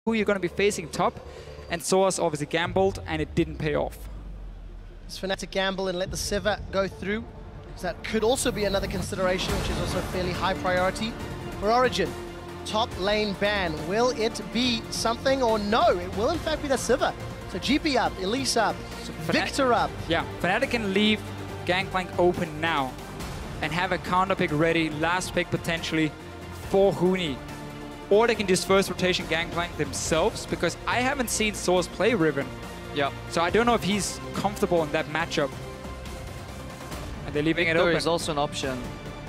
who you're going to be facing top, and Soaz obviously gambled, and it didn't pay off. Does Fnatic gamble and let the Sivir go through? So that could also be another consideration, which is also fairly high priority for Origen. Top lane ban, will it be something or no? It will in fact be the Sivir. So GP up, Elise up, Victor up. Yeah, Fnatic can leave Gangplank open now and have a counter pick ready, last pick potentially for Huni. Or they can just first rotation Gangplank themselves, because I haven't seen Soaz play Riven. Yeah. So I don't know if he's comfortable in that matchup. And they're leaving Victor it open. is also an option.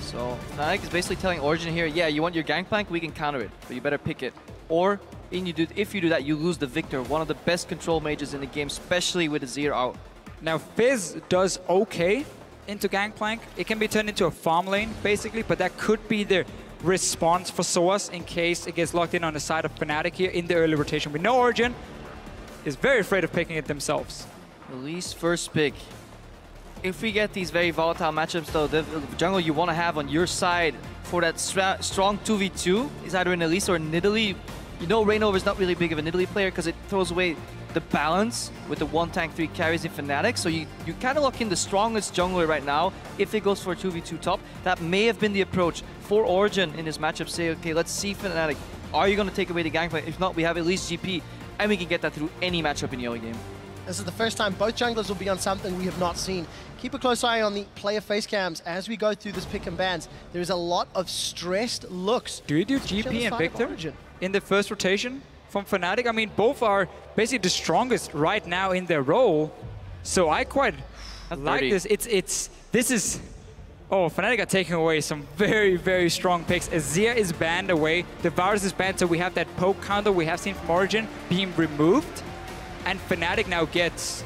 So Fnatic is basically telling Origen here, yeah, you want your Gangplank, we can counter it, but you better pick it. Or if you do that, you lose the Victor, one of the best control mages in the game, especially with Azir out. Now Fizz does okay into Gangplank. It can be turned into a farm lane, basically, but that could be the response for Soaz in case it gets locked in on the side of Fnatic here in the early rotation. We know Origen is very afraid of picking it themselves. Elise first pick. If we get these very volatile matchups though, the jungle you want to have on your side for that strong 2v2 is either an Elise or a Nidalee. You know Reignover is not really big of a Nidalee player because it throws away the balance with the 1 tank 3 carries in Fnatic. So you kind of lock in the strongest jungler right now if it goes for a 2v2 top. That may have been the approach for Origen in this matchup. Say, okay, let's see Fnatic. Are you going to take away the Gangplank? If not, we have at least GP, and we can get that through any matchup in the early game. This is the first time both junglers will be on something we have not seen. Keep a close eye on the player face cams as we go through this pick and bans. There is a lot of stressed looks. Do you do GP and Victor in the first rotation from Fnatic? I mean, both are basically the strongest right now in their role. So I quite like this. This is... Oh, Fnatic are taking away some very, very strong picks. Azir is banned away. The Varus is banned, so we have that poke counter we have seen from Origen being removed. And Fnatic now gets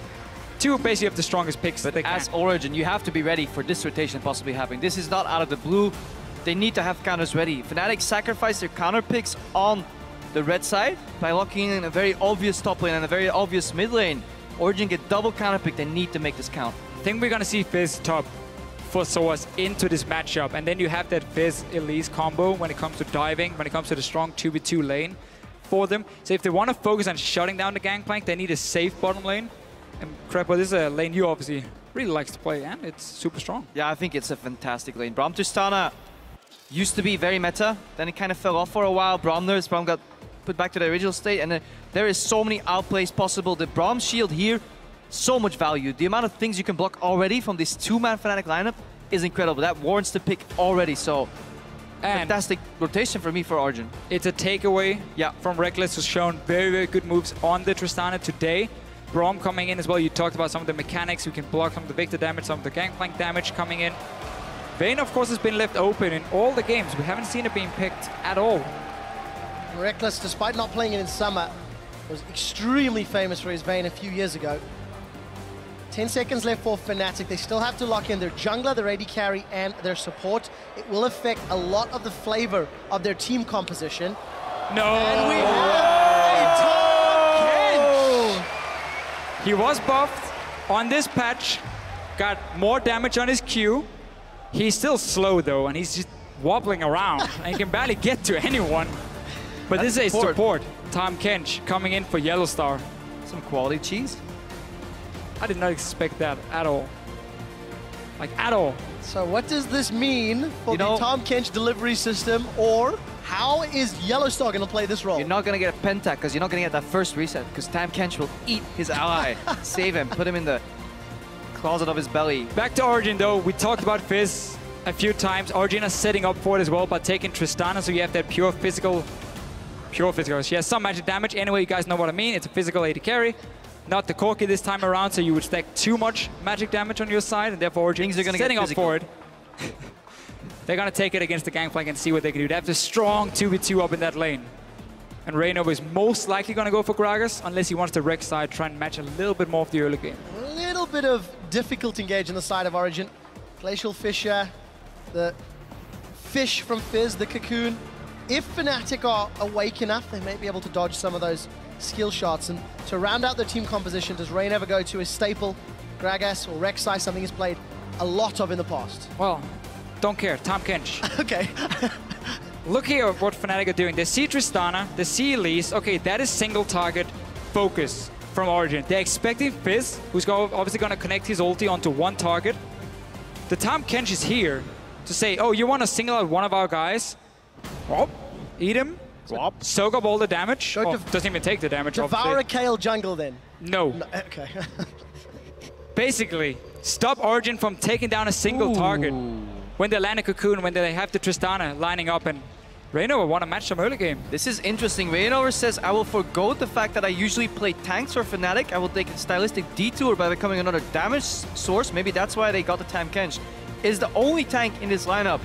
two basically of the strongest picks that they can. As Origen, you have to be ready for this rotation possibly happening. This is not out of the blue. They need to have counters ready. Fnatic sacrifice their counter picks on the red side by locking in a very obvious top lane and a very obvious mid lane. Origen get double counter pick. They need to make this count. I think we're going to see Fizz top for Soaz into this matchup, and then you have that Fizz-Elise combo when it comes to diving, when it comes to the strong 2v2 lane for them. So if they want to focus on shutting down the Gangplank, they need a safe bottom lane. And Crepo, this is a lane you obviously really likes to play, and it's super strong. Yeah, I think it's a fantastic lane. Braum Tristana used to be very meta, then it kind of fell off for a while. Braum got put back to the original state, and there is so many outplays possible. The Braum shield here, so much value. The amount of things you can block already from this 2-man Fnatic lineup is incredible. That warrants the pick already, so fantastic rotation for me for Origen. It's a takeaway from Reckless, who's shown very, very good moves on the Tristana today. Braum coming in as well. You talked about some of the mechanics. We can block some of the Victor damage, some of the Gangplank damage coming in. Vayne, of course, has been left open in all the games. We haven't seen it being picked at all. Reckless, despite not playing it in summer, was extremely famous for his Vayne a few years ago. 10 seconds left for Fnatic. They still have to lock in their jungler, their AD carry, and their support. It will affect a lot of the flavor of their team composition. No! And we have a Tom Kench! He was buffed on this patch, got more damage on his Q. He's still slow though, and he's just wobbling around, and he can barely get to anyone. But this is a support. Tom Kench coming in for Yellow Star. Some quality cheese. I did not expect that at all. Like, at all. So what does this mean for the Tom Kench delivery system, or how is Yellowstar going to play this role? You're not going to get a pentac because you're not going to get that first reset, because Tom Kench will eat his ally, save him, put him in the closet of his belly. Back to Origen though, we talked about Fizz a few times. Origen is setting up for it as well by taking Tristana, so you have that pure physical. She has some magic damage. Anyway, you guys know what I mean. It's a physical AD carry. Not the Corki this time around, so you would stack too much magic damage on your side, and therefore Origen is setting up for it. They're going to take it against the Gangplank and see what they can do. They have the strong 2v2 up in that lane. And Reignover is most likely going to go for Gragas, unless he wants the Rex side, try and match a little bit more of the early game. A little bit of difficult engage on the side of Origen. Glacial Fissure, the fish from Fizz, the cocoon. If Fnatic are awake enough, they may be able to dodge some of those skill shots. And to round out their team composition, does Reignover go to a staple, Gragas or Rek'Sai, something he's played a lot of in the past? Well, don't care. Tom Kench. Okay. look here at what Fnatic are doing. They see Tristana, they see Elise. Okay, that is single target focus from Origen. They're expecting Fizz, who's obviously going to connect his ulti onto one target. The Tahm Kench is here to say, oh, you want to single out one of our guys? Whoop, eat him, whoop, soak up all the damage. Oh, doesn't even take the damage, Devour a Kayle jungle then. No. Okay. Basically, stop Origen from taking down a single target when they land a Cocoon, when they have the Tristana lining up, and Reignover want to match them early game. This is interesting. Reignover says, I will forgo the fact that I usually play tanks for Fnatic. I will take a stylistic detour by becoming another damage source. Maybe that's why they got the Tahm Kench. It's the only tank in this lineup.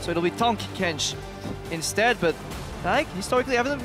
So it'll be Tahm Kench instead, but Fnatic historically haven't.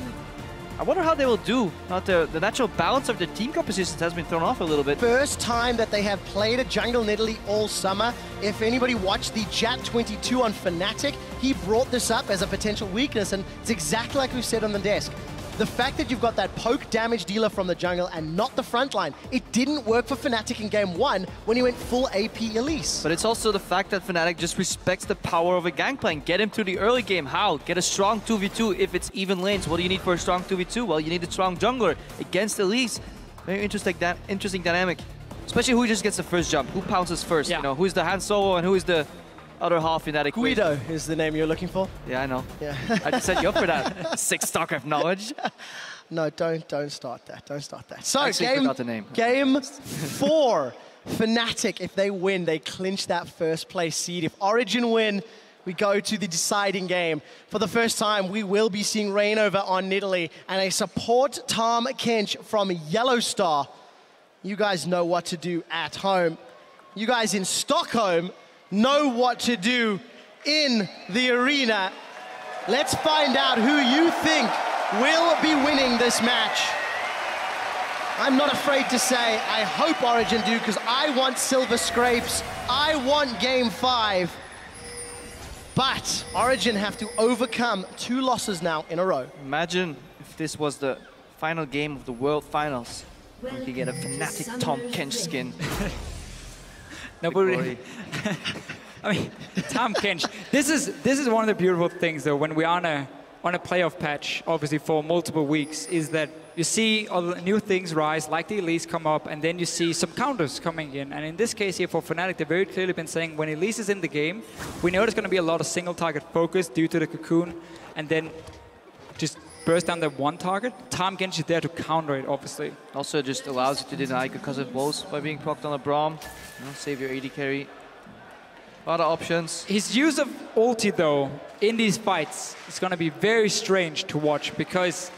I wonder how they will do. Not the natural balance of their team compositions has been thrown off a little bit. First time that they have played a jungle in Italy all summer. If anybody watched the Jat22 on Fnatic, he brought this up as a potential weakness, and it's exactly like we said on the desk. The fact that you've got that poke damage dealer from the jungle and not the front line, it didn't work for Fnatic in game 1 when he went full AP Elise. But it's also the fact that Fnatic just respects the power of a Gangplank. Get him to the early game. How? Get a strong 2v2 if it's even lanes. What do you need for a strong 2v2? Well, you need a strong jungler against Elise. Very interesting dynamic. Especially who just gets the first jump. Who pounces first? Yeah. You know, who's the Han Solo and who is the other half in that equation? Guido is the name you're looking for. Yeah, I know. Yeah. I just set you up for that. 6 StarCraft knowledge. No, don't start that. Don't start that. So Actually, forgot the name. Game 4, Fnatic. If they win, they clinch that first place seed. If Origen win, we go to the deciding game. For the first time, we will be seeing Reignover on Nidalee and a support Tahm Kench from Yellow Star. You guys know what to do at home. You guys in Stockholm know what to do in the arena. Let's find out who you think will be winning this match. I'm not afraid to say I hope Origen do, because I want silver scrapes. I want game 5. But Origen have to overcome 2 losses now in a row. Imagine if this was the final game of the World Finals. We could get a Fnatic Tahm Kench skin. Nobody. I mean, Tahm Kench. This is one of the beautiful things, though, when we're on a playoff patch, obviously for multiple weeks, is that you see all the new things rise, like the Elise come up, and then you see some counters coming in. And in this case here for Fnatic, they've very clearly been saying when Elise is in the game, we know there's going to be a lot of single target focus due to the Cocoon, and then just burst down that one target. Tahm Kench is there to counter it, obviously. Also just allows you to deny concussive blows by being procced on a Braum. You know, save your AD carry. A lot of options. His use of ulti, though, in these fights is going to be very strange to watch, because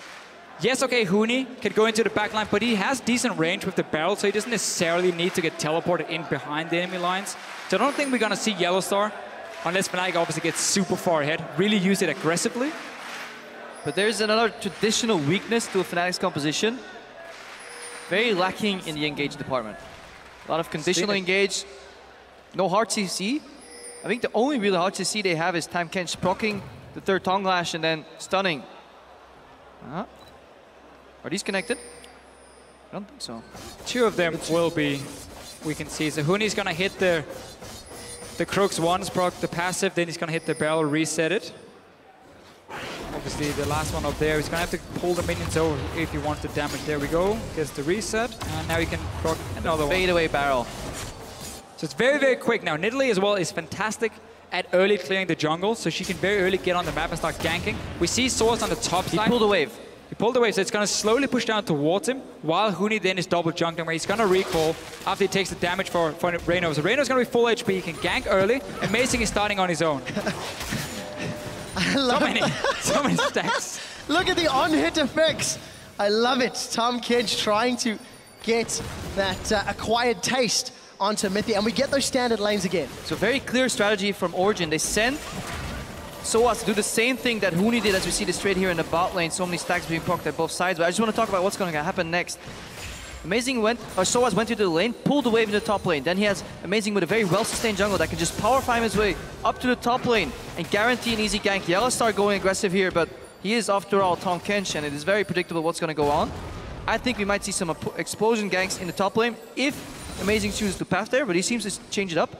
yes, okay, Huni can go into the backline, but he has decent range with the barrel, so he doesn't necessarily need to get teleported in behind the enemy lines. So I don't think we're going to see Yellow Star, unless Fnatic obviously gets super far ahead, really use it aggressively. But there's another traditional weakness to a Fnatic's composition. Very lacking in the engage department. A lot of conditional engage, no hard CC. I think the only real hard CC they have is Tahm Kench proccing the 3rd Tongue Lash and then stunning. Are these connected? I don't think so. 2 of them will be, we can see. So Huni's gonna hit the Crooks once, proc the passive, then he's gonna hit the barrel, reset it. Obviously the last one up there, he's gonna have to pull the minions over if he wants the damage. There we go, gets the reset, and now he can proc another one. Fade away barrel. So it's very, very quick now. Nidalee as well is fantastic at early clearing the jungle, so she can very early get on the map and start ganking. We see Source on the top side. He pulled a wave. He pulled the wave, so it's going to slowly push down towards him, while Huni then is double jungling, where he's going to recall after he takes the damage for Reignover. So Reignover's going to be full HP, he can gank early. Amazing is starting on his own. so many stacks. Look at the on-hit effects. I love it. Tahm Kench trying to get that acquired taste onto Mythi, and we get those standard lanes again. So very clear strategy from Origen. They send Soaz to do the same thing that Huni did, as we see this trade here in the bot lane. So many stacks being procced at both sides. But I just want to talk about what's going to happen next. Soaz went to the lane, pulled the wave in the top lane. Then he has Amazing with a very well-sustained jungle that can just power farm his way up to the top lane and guarantee an easy gank. Yellow Star going aggressive here, but he is, after all, Tahm Kench, and it is very predictable what's going to go on. I think we might see some explosion ganks in the top lane if Amazing chooses to path there, but he seems to change it up.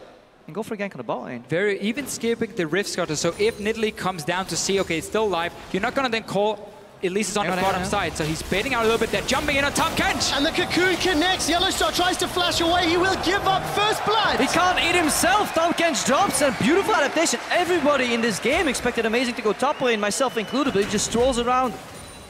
and go for a gank on the bot lane. Very even skipping the Rift Scutter. So if Nidalee comes down to see, okay, it's still alive, you're not gonna then call Elise is on the bottom side. So he's baiting out a little bit. They're jumping in on Tahm Kench. And the Cocoon connects. Yellowstar tries to flash away. He will give up first blood. He can't eat himself. Tahm Kench drops, and beautiful adaptation. Everybody in this game expected Amazing to go top lane, myself included, but he just strolls around.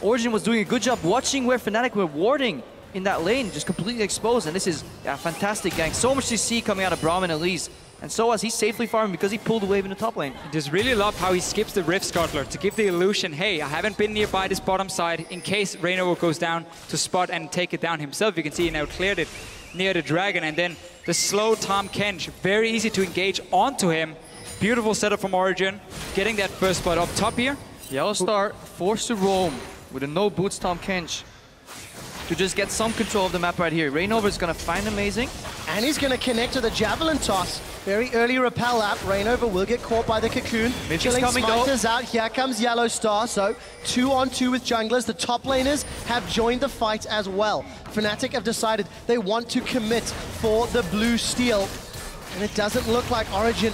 Origen was doing a good job watching where Fnatic were warding in that lane, just completely exposed. And this is a fantastic gank. So much to see coming out of Braum and Elise. And so as he's safely farming because he pulled the wave in the top lane. I just really love how he skips the Rift Scuttler to give the illusion, hey, I haven't been nearby this bottom side in case Reignover goes down to spot and take it down himself. You can see he now cleared it near the dragon, and then the slow Tahm Kench, very easy to engage onto him. Beautiful setup from Origen, getting that first spot up top here. Yellowstar forced to roam with a no boots Tahm Kench to just get some control of the map right here. Reignover is going to find Amazing. And he's going to connect to the Javelin toss. Very early repel up. Reignover will get caught by the Cocoon. Chilling Smiters out. Here comes Yellowstar. So 2-on-2 with junglers. The top laners have joined the fight as well. Fnatic have decided they want to commit for the blue steel. And it doesn't look like Origen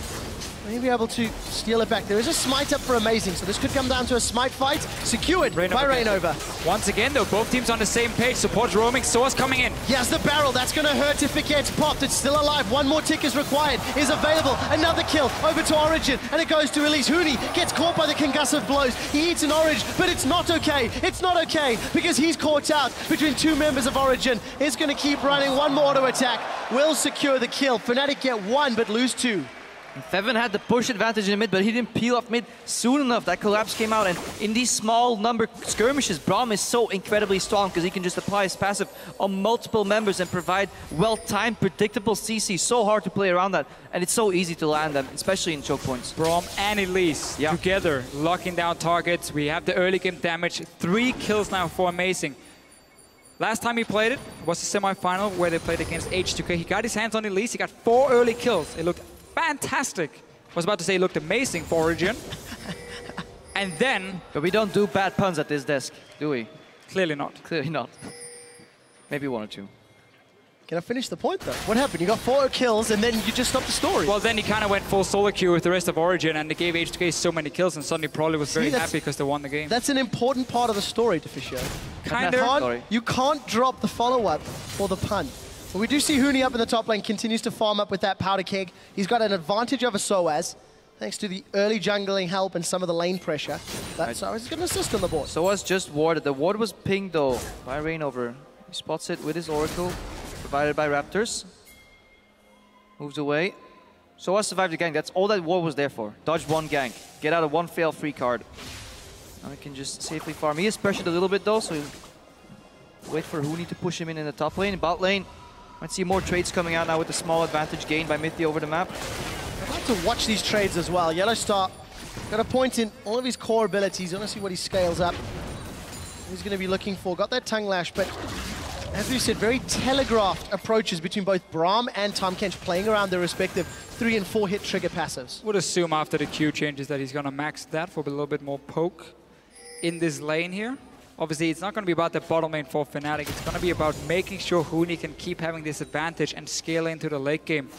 may be able to steal it back. There is a smite up for Amazing, so this could come down to a smite fight. Secured by Reignover. Once again, though, both teams on the same page. Support's roaming, Source coming in. Yes, the barrel. That's going to hurt if it gets popped. It's still alive. One more tick is required. Is available. Another kill over to Origen, and it goes to Elise. Huni gets caught by the concussive blows. He eats an orange, but it's not okay. It's not okay because he's caught out between two members of Origen. He's going to keep running. One more auto attack will secure the kill. Fnatic get one, but lose two. Feven had the push advantage in mid, but he didn't peel off mid soon enough. That collapse came out, and in these small number skirmishes, Braum is so incredibly strong because he can just apply his passive on multiple members and provide well-timed, predictable CC. So hard to play around that, and it's so easy to land them, especially in choke points. Braum and Elise together, locking down targets. We have the early game damage. 3 kills now for Amazing. Last time he played it was the semi-final where they played against H2K. He got his hands on Elise. He got 4 early kills. It looked fantastic. I was about to say it looked amazing for Origen. And then... But we don't do bad puns at this desk, do we? Clearly not. Clearly not. Maybe 1 or 2. Can I finish the point, though? What happened? You got 4 kills, and then you just stopped the story. Well, then he kind of went full solo queue with the rest of Origen, and they gave H2K so many kills, and suddenly probably was very happy because they won the game. That's an important part of the story, Deficio. You can't drop the follow-up for the pun. But we do see Huni up in the top lane, continues to farm up with that powder keg. He's got an advantage over Soaz, thanks to the early jungling help and some of the lane pressure. That Soaz is going to assist on the board. Soaz just warded. The ward was pinged, though, by Reignover. He spots it with his Oracle, provided by Raptors. Moves away. Soaz survived the gank. That's all that ward was there for. Dodge 1 gank. Get out of 1 fail free card. Now he can just safely farm. He is pressured a little bit, though, so he'll wait for Huni to push him in the top lane. Bot lane. Might see more trades coming out now with the small advantage gained by Mithy over the map. I'd like to watch these trades as well. Yellowstar got a point in all of his core abilities. I want to see what he scales up. He's going to be looking for. Got that tongue lash, but as we said, very telegraphed approaches between both Braum and Tahm Kench playing around their respective 3 and 4 hit trigger passives. Would assume after the Q changes that he's going to max that for a little bit more poke in this lane here. Obviously, it's not going to be about the bottom lane for Fnatic. It's going to be about making sure Huni can keep having this advantage and scale into the late game.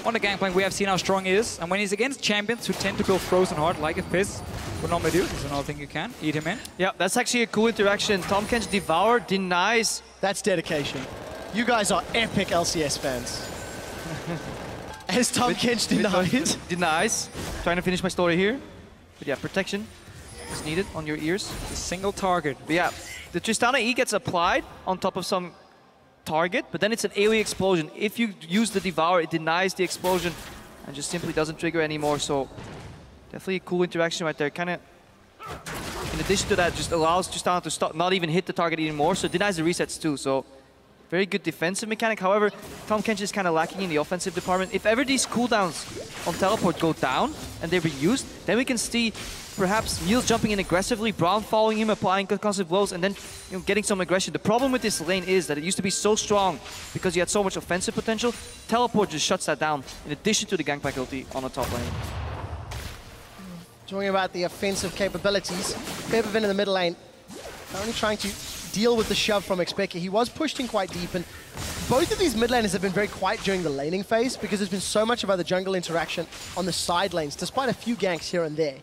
On the Gangplank, we have seen how strong he is. And when he's against champions who tend to build frozen hard, like a Fizz would normally do, there's another thing you can. Eat him in. Yeah, that's actually a cool interaction. Tahm Kench Devour denies. That's dedication. You guys are epic LCS fans. As Tahm Kench denies. Denies. Trying to finish my story here. But yeah, protection is needed on your ears. A single target. But yeah, the Tristana E gets applied on top of some target, but then it's an AoE explosion. If you use the Devour, it denies the explosion and just simply doesn't trigger anymore. So definitely a cool interaction right there. Kind of, in addition to that, just allows Tristana to stop, not even hit the target anymore. So it denies the resets too. So very good defensive mechanic. However, Tahm Kench is kind of lacking in the offensive department. If ever these cooldowns on teleport go down and they're reused, then we can see perhaps Niels jumping in aggressively, Braum following him, applying concussive blows, and then getting some aggression. The problem with this lane is that it used to be so strong because you had so much offensive potential. Teleport just shuts that down, in addition to the Gangplank ulti on the top lane. Talking about the offensive capabilities, Feven in the middle lane, only trying to deal with the shove from Xpeke. He was pushed in quite deep, and both of these mid laners have been very quiet during the laning phase because there's been so much about the jungle interaction on the side lanes, despite a few ganks here and there.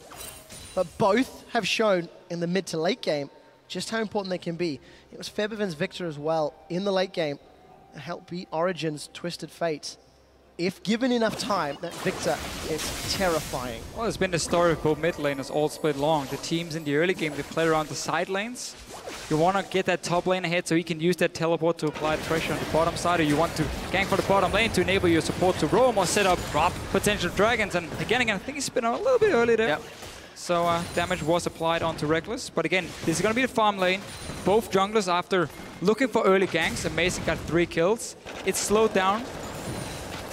But both have shown in the mid to late game just how important they can be. It was Febiven's Victor as well in the late game that helped beat Origen's Twisted Fate. If given enough time, that Victor is terrifying. Well, it's been the story of both mid laners all split long. The teams in the early game, they play around the side lanes. You want to get that top lane ahead so he can use that teleport to apply pressure on the bottom side, or you want to gank for the bottom lane to enable your support to roam or set up potential dragons. And again, I think he's been a little bit early there. Yep. So damage was applied onto Reckless. But again, this is going to be the farm lane. Both junglers, after looking for early ganks, Amazing got 3 kills. It's slowed down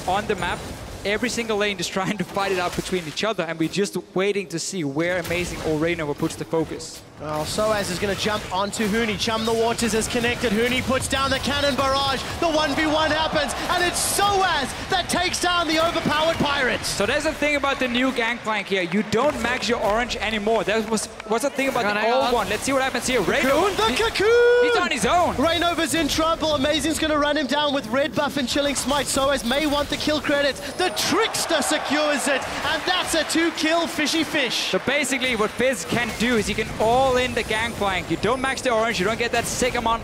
on the map. Every single lane is trying to fight it out between each other, and we're just waiting to see where Amazing or Reino puts the focus. Oh, Soaz is going to jump onto Huni. Chum the Waters is connected. Huni puts down the cannon barrage. The 1v1 happens, and it's Soaz that takes down the overpowered Pirates. So there's the thing about the new Gangplank here. You don't max your orange anymore. That was the thing about the old one. Let's see what happens here. Reino, the Cocoon! He's on his own. Reinover's in trouble. Amazing's going to run him down with red buff and chilling smite. Soaz may want the kill credits. The Trickster secures it, and that's a 2-kill fishy fish. So basically what Fizz can do is he can all in the Gangplank. You don't max the orange, you don't get that sick amount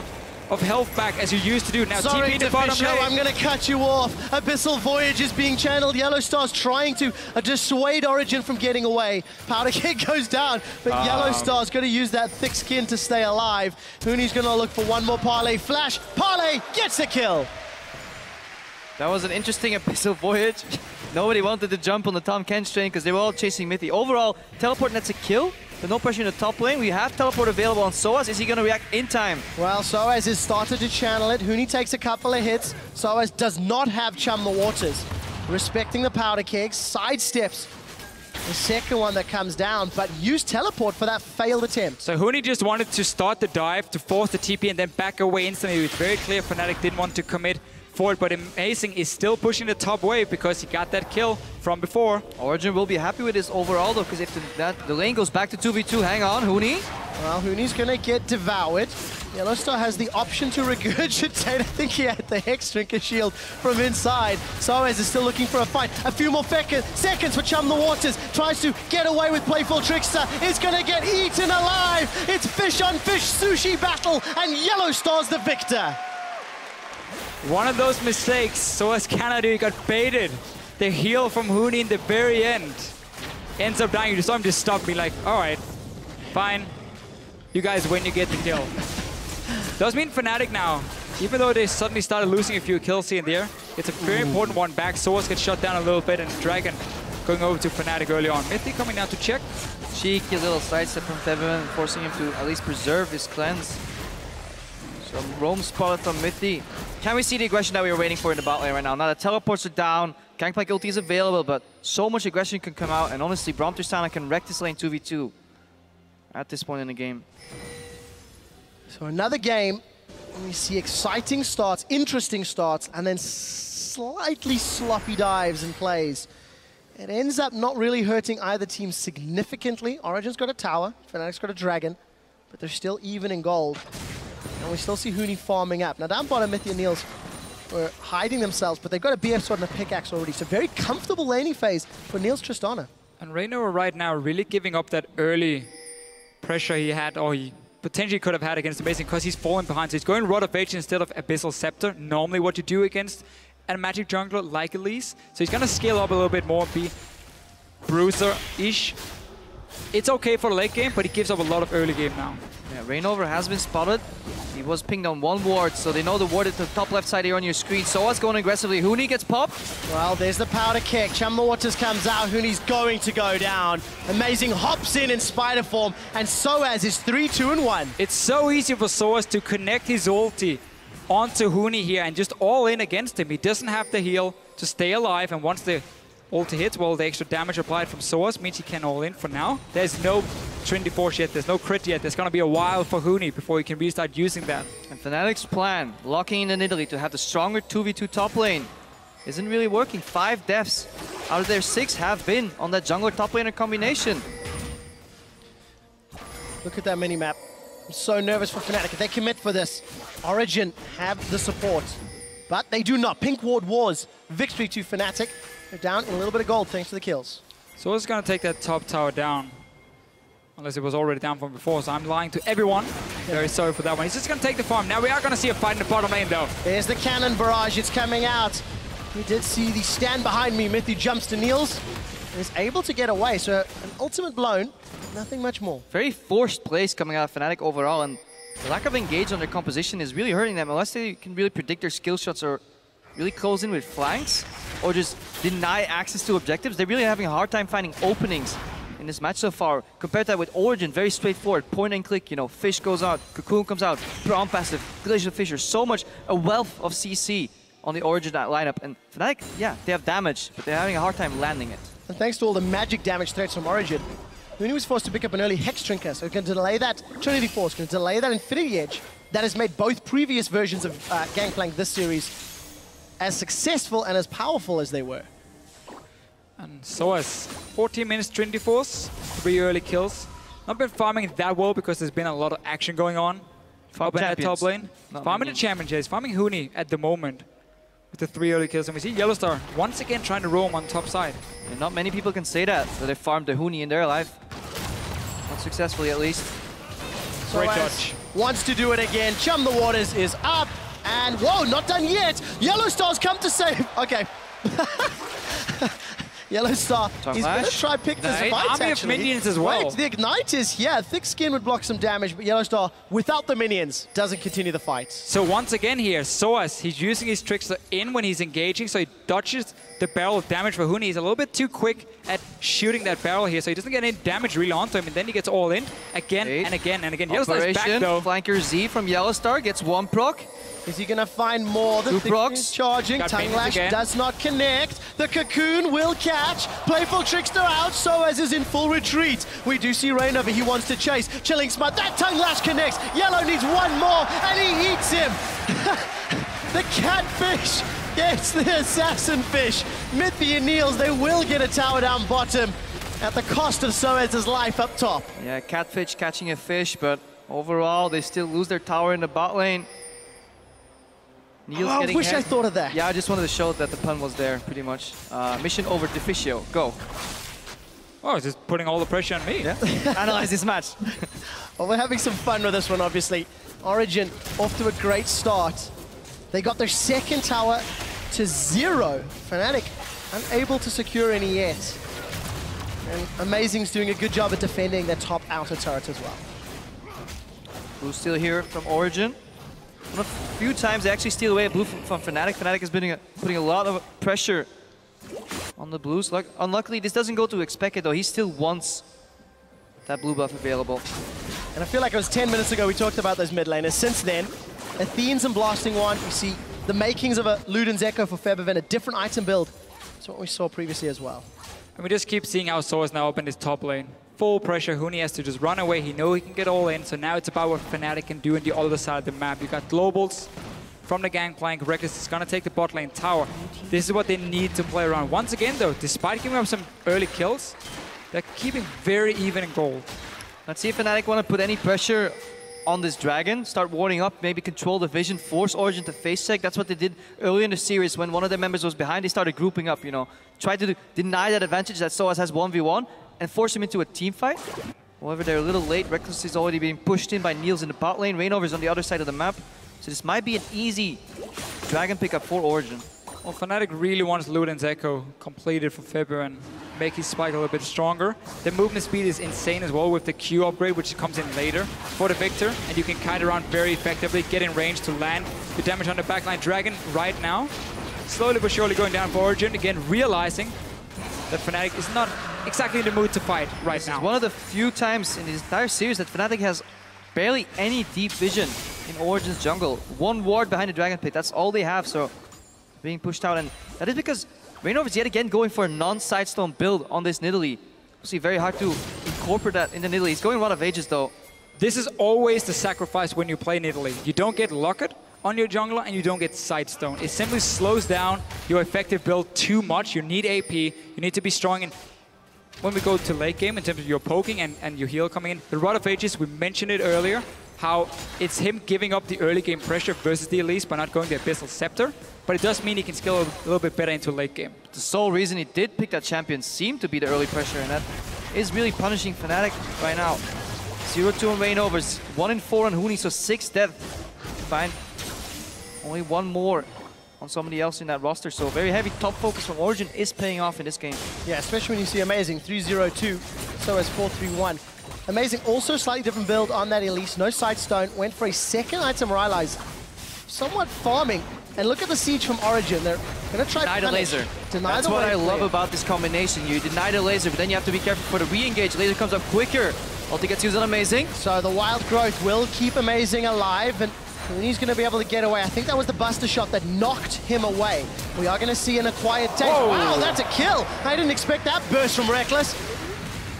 of health back as you used to do. Now Sorry, TP the bottom lane. I'm going to cut you off. Abyssal Voyage is being channeled. Yellow Star's trying to dissuade Origen from getting away. Powder Keg goes down, but Yellow Star's going to use that thick skin to stay alive. Huni's going to look for one more parlay flash. Parlay gets a kill. That was an interesting Abyssal Voyage. Nobody wanted to jump on the Tom Kench train because they were all chasing Mithy. Overall, teleport nets a kill. There's no pressure in the top lane. We have teleport available on Soaz. Is he going to react in time? Well, Soaz has started to channel it. Huni takes a couple of hits. Soaz does not have Chum the Waters. Respecting the Powder Keg, sidesteps the second one that comes down, but used teleport for that failed attempt. So Huni just wanted to start the dive to force the TP and then back away instantly. It was very clear Fnatic didn't want to commit forward, but Amazing is still pushing the top wave because he got that kill from before. Origen will be happy with this overall though, because if the lane goes back to 2v2, hang on, Huni. Well, Huni's gonna get devoured. Yellowstar has the option to regurgitate. I think he had the Hex Drinker shield from inside. Soaz is still looking for a fight. A few more seconds for Chum the Waters. Tries to get away with Playful Trickster. Is gonna get eaten alive. It's fish on fish sushi battle, and Yellowstar's the victor. One of those mistakes Soaz cannot do. He got baited. The heal from Huni in the very end ends up dying. You saw him just stop me like, all right, fine. You guys win, you get the kill. Does mean Fnatic now, even though they suddenly started losing a few kills here and there, it's a very important one back. Soaz gets shut down a little bit, and Dragon going over to Fnatic early on. Mithy coming down to check. Cheeky little sidestep from Febiven, forcing him to at least preserve his cleanse. Some roam spotted from Mithy. Can we see the aggression that we were waiting for in the bot lane right now? Now the teleports are down, Gangplank ulti is available, but so much aggression can come out, and honestly, Braum Tristana can wreck this lane 2v2 at this point in the game. So another game, we see exciting starts, interesting starts, and then slightly sloppy dives and plays. It ends up not really hurting either team significantly. Origen's got a tower, Fnatic's got a dragon, but they're still even in gold. And we still see Huni farming up. Now down bottom, Mithy and Niels were hiding themselves, but they've got a BF sword and a pickaxe already. So very comfortable laning phase for Niels Tristana. And Reino right now really giving up that early pressure he had, or he potentially could have had against Amazing, because he's falling behind. So he's going Rod of Age instead of Abyssal Scepter, normally what you do against a Magic jungler like Elise. So he's going to scale up a little bit more, be Bruiser-ish. It's okay for the late game, but he gives up a lot of early game now. Yeah, Reinover has been spotted. He was pinged on one ward, so they know the ward at the top left side here on your screen. Soaz going aggressively. Huni gets popped. Well, there's the Powder Keg. Chum the Waters comes out. Huni's going to go down. Amazing hops in spider form, and Soaz is 3-2-1. It's so easy for Soaz to connect his ulti onto Huni here and just all in against him. He doesn't have the heal to stay alive, and once the ulti hits, well, the extra damage applied from Soaz means he can all in for now. There's no Trinity Force yet, there's no crit yet. There's going to be a while for Huni before he can restart using that. And Fnatic's plan, locking in Italy to have the stronger 2v2 top lane, isn't really working. 5 deaths out of their 6 have been on that jungler top laner combination. Look at that mini-map. I'm so nervous for Fnatic. If they commit for this, Origen have the support. but they do not. Pink Ward Wars, victory to Fnatic. They're down in a little bit of gold thanks to the kills. So it's going to take that top tower down. Unless it was already down from before, so I'm lying to everyone. Very sorry for that one. He's just going to take the farm. Now we are going to see a fight in the bottom lane, though. There's the cannon barrage. It's coming out. We did see the stand behind me. Mithy jumps to Niels and is able to get away. So an ultimate blown, nothing much more. Very forced plays coming out of Fnatic overall, and the lack of engage on their composition is really hurting them. Unless they can really predict their skill shots or really close in with flanks or just deny access to objectives, they're really having a hard time finding openings in this match so far. Compared to that with Origen, very straightforward, point and click, you know, Fish goes out, Cocoon comes out, Braum passive, Glacial Fissure, so much, a wealth of CC on the Origen lineup. And Fnatic, yeah, they have damage, but they're having a hard time landing it. And thanks to all the magic damage threats from Origen, Huni was forced to pick up an early Hex Trinker, so it can delay that Trinity Force, can delay that Infinity Edge that has made both previous versions of Gangplank this series as successful and as powerful as they were. And so as 14 minutes, Trinity Force, 3 early kills. Not been farming that well because there's been a lot of action going on up in that top lane. Farming the champion chase, farming Huni at the moment with the 3 early kills. And we see Yellowstar once again trying to roam on top side. And not many people can say that they farmed the Huni in their life. Not successfully, at least. Great dodge. Wants to do it again. Chum the Waters is up. And whoa, not done yet. Yellowstar's come to save. Okay. Yellowstar, he's going to try pick this fight, army of minions as well. Wait, the Ignite is, yeah, Thick Skin would block some damage, but Yellowstar, without the minions, doesn't continue the fight. So once again here, Soaz, he's using his tricks in when he's engaging, so he dodges the barrel of damage for Huni. He's a little bit too quick at shooting that barrel here, so he doesn't get any damage really onto him, and then he gets all in again and again and again. Yellowstar is back, though. Flanker Z from Yellowstar gets 1 proc. Is he going to find more? The Thick Skin's charging. Tongue Lash does not connect. The Cocoon will catch. Playful Trickster out. Soaz is in full retreat. We do see Rainover. He wants to chase. Chilling Smut. That Tongue Lash connects. Yellow needs 1 more, and he eats him. The Catfish gets the Assassin Fish. Mithy and Niels, they will get a tower down bottom at the cost of Soaz's life up top. Yeah, Catfish catching a fish, but overall, they still lose their tower in the bot lane. I wish I thought of that. Yeah, I just wanted to show that the pun was there, pretty much. Mission over, Deficio, go. Oh, it's just putting all the pressure on me. Yeah. Analyze this match. Well, we're having some fun with this one, obviously. Origen off to a great start. They got their second tower to 0. Fnatic unable to secure any yet. And Amazing's doing a good job at defending their top outer turret as well. Blue still here from Origen. A few times they actually steal away a blue from Fnatic. Fnatic has been putting a lot of pressure on the blues. Unluckily, this doesn't go to expect it though. He still wants that blue buff available. And I feel like it was 10 minutes ago we talked about those mid laners. Since then, Athene's and Blasting Wand, we see the makings of a Luden's Echo for Febiven, a different item build. That's what we saw previously as well. And we just keep seeing how Soaz now up in his top lane. Full pressure, Huni has to just run away. He knows he can get all in, so now it's about what Fnatic can do on the other side of the map. You got globals from the Gangplank. Reckless is going to take the bot lane tower. This is what they need to play around. Once again, though, despite giving up some early kills, they're keeping very even in gold. Let's see if Fnatic want to put any pressure on this dragon, start warding up, maybe control the vision, force Origen to face check. That's what they did early in the series when one of their members was behind. They started grouping up, you know, try to deny that advantage that Soaz has 1v1 and force him into a team fight. However, they're a little late. Reckless is already being pushed in by Niels in the bot lane. Rainover is on the other side of the map. So this might be an easy dragon pickup for Origen. Well, Fnatic really wants Luden's Echo completed for February and make his spike a little bit stronger. The movement speed is insane as well with the Q upgrade, which comes in later for the Victor. And you can kite around very effectively, get in range to land the damage on the backline. Dragon right now, slowly but surely going down for Origen. Again, realizing that Fnatic is not exactly in the mood to fight right now. It's one of the few times in this entire series that Fnatic has barely any deep vision in Origen's jungle. 1 ward behind the Dragon Pit, that's all they have, so being pushed out. And that is because Rainover is yet again going for a non-sidestone build on this Nidalee. See, very hard to incorporate that in the Nidalee. He's going Rod of Ages though. This is always the sacrifice when you play Nidalee. You don't get Locket on your jungler and you don't get Sidestone. It simply slows down your effective build too much. You need AP, you need to be strong. And when we go to late game in terms of your poking and your heal coming in, the Rod of Ages, we mentioned it earlier, how it's him giving up the early game pressure versus the Elise by not going the Abyssal Scepter. But it does mean he can scale a little bit better into late game. The sole reason he did pick that champion seemed to be the early pressure, and that is really punishing Fnatic right now. 0-2 on Rainovers, 1 in 4 on Huni, so 6 dead. Fine. Only one more on somebody else in that roster, so very heavy top focus from Origen is paying off in this game. Yeah, especially when you see Amazing 3-0-2, so as 4-3-1. Amazing, also slightly different build on that Elise. No Sightstone, went for a second item Rylai's. Somewhat farming. And look at the siege from Origen. They're going to try to deny the laser. That's what I love about this combination. You deny the laser, but then you have to be careful for the re-engage. Laser comes up quicker. Ulti gets used on Amazing. So the wild growth will keep Amazing alive, and he's going to be able to get away. I think that was the Buster shot that knocked him away. We are going to see an acquired taste. Whoa. Wow, that's a kill. I didn't expect that burst from Reckless.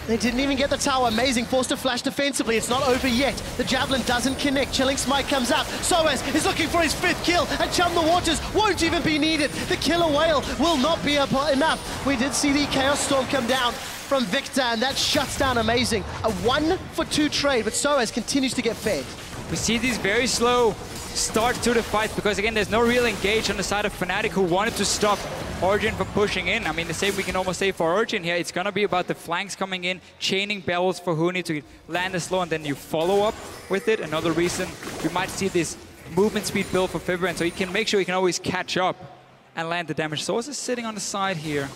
They didn't even get the tower. Amazing, forced to flash defensively. It's not over yet. The Javelin doesn't connect. Chilling Smite comes out. Soaz is looking for his 5th kill, and Chum the Waters won't even be needed. The Killer Whale will not be enough. We did see the Chaos Storm come down from Victor, and that shuts down Amazing. A 1-for-2 trade, but Soaz continues to get fed. We see these very slow start to the fight because, again, there's no real engage on the side of Fnatic, who wanted to stop Origen from pushing in. I mean, the same we can almost say for Origen here. It's going to be about the flanks coming in, chaining barrels for Huni to land the slow, and then you follow up with it. Another reason we might see this movement speed build for Fibrin, so he can make sure he can always catch up and land the damage. Source is sitting on the side here.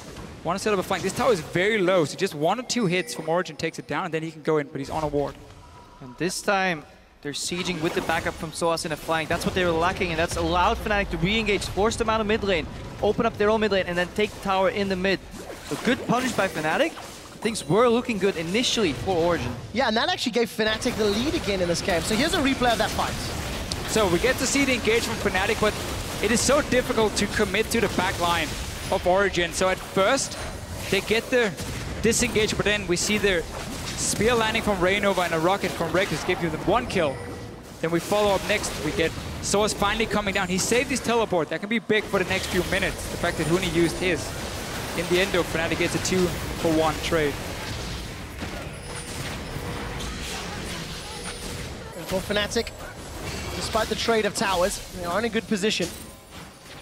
Want to set up a flank. This tower is very low, so just 1 or 2 hits from Origen takes it down, and then he can go in, but he's on a ward. And this time, they're sieging with the backup from Soaz in a flank. That's what they were lacking, and that's allowed Fnatic to re-engage, force them out of mid lane, open up their own mid lane, and then take the tower in the mid. So good punish by Fnatic. Things were looking good initially for Origen. Yeah, and that actually gave Fnatic the lead again in this game. So here's a replay of that fight. So we get to see the engagement from Fnatic, but it is so difficult to commit to the back line of Origen. So at first, they get the disengage, but then we see their spear landing from Rainova and a rocket from Reckless give you the 1 kill. Then we follow up next. We get Source finally coming down. He saved his teleport. That can be big for the next few minutes. The fact that Huni used his. In the end, though, Fnatic gets a 2-for-1 trade. And for Fnatic, despite the trade of towers, they are in a good position.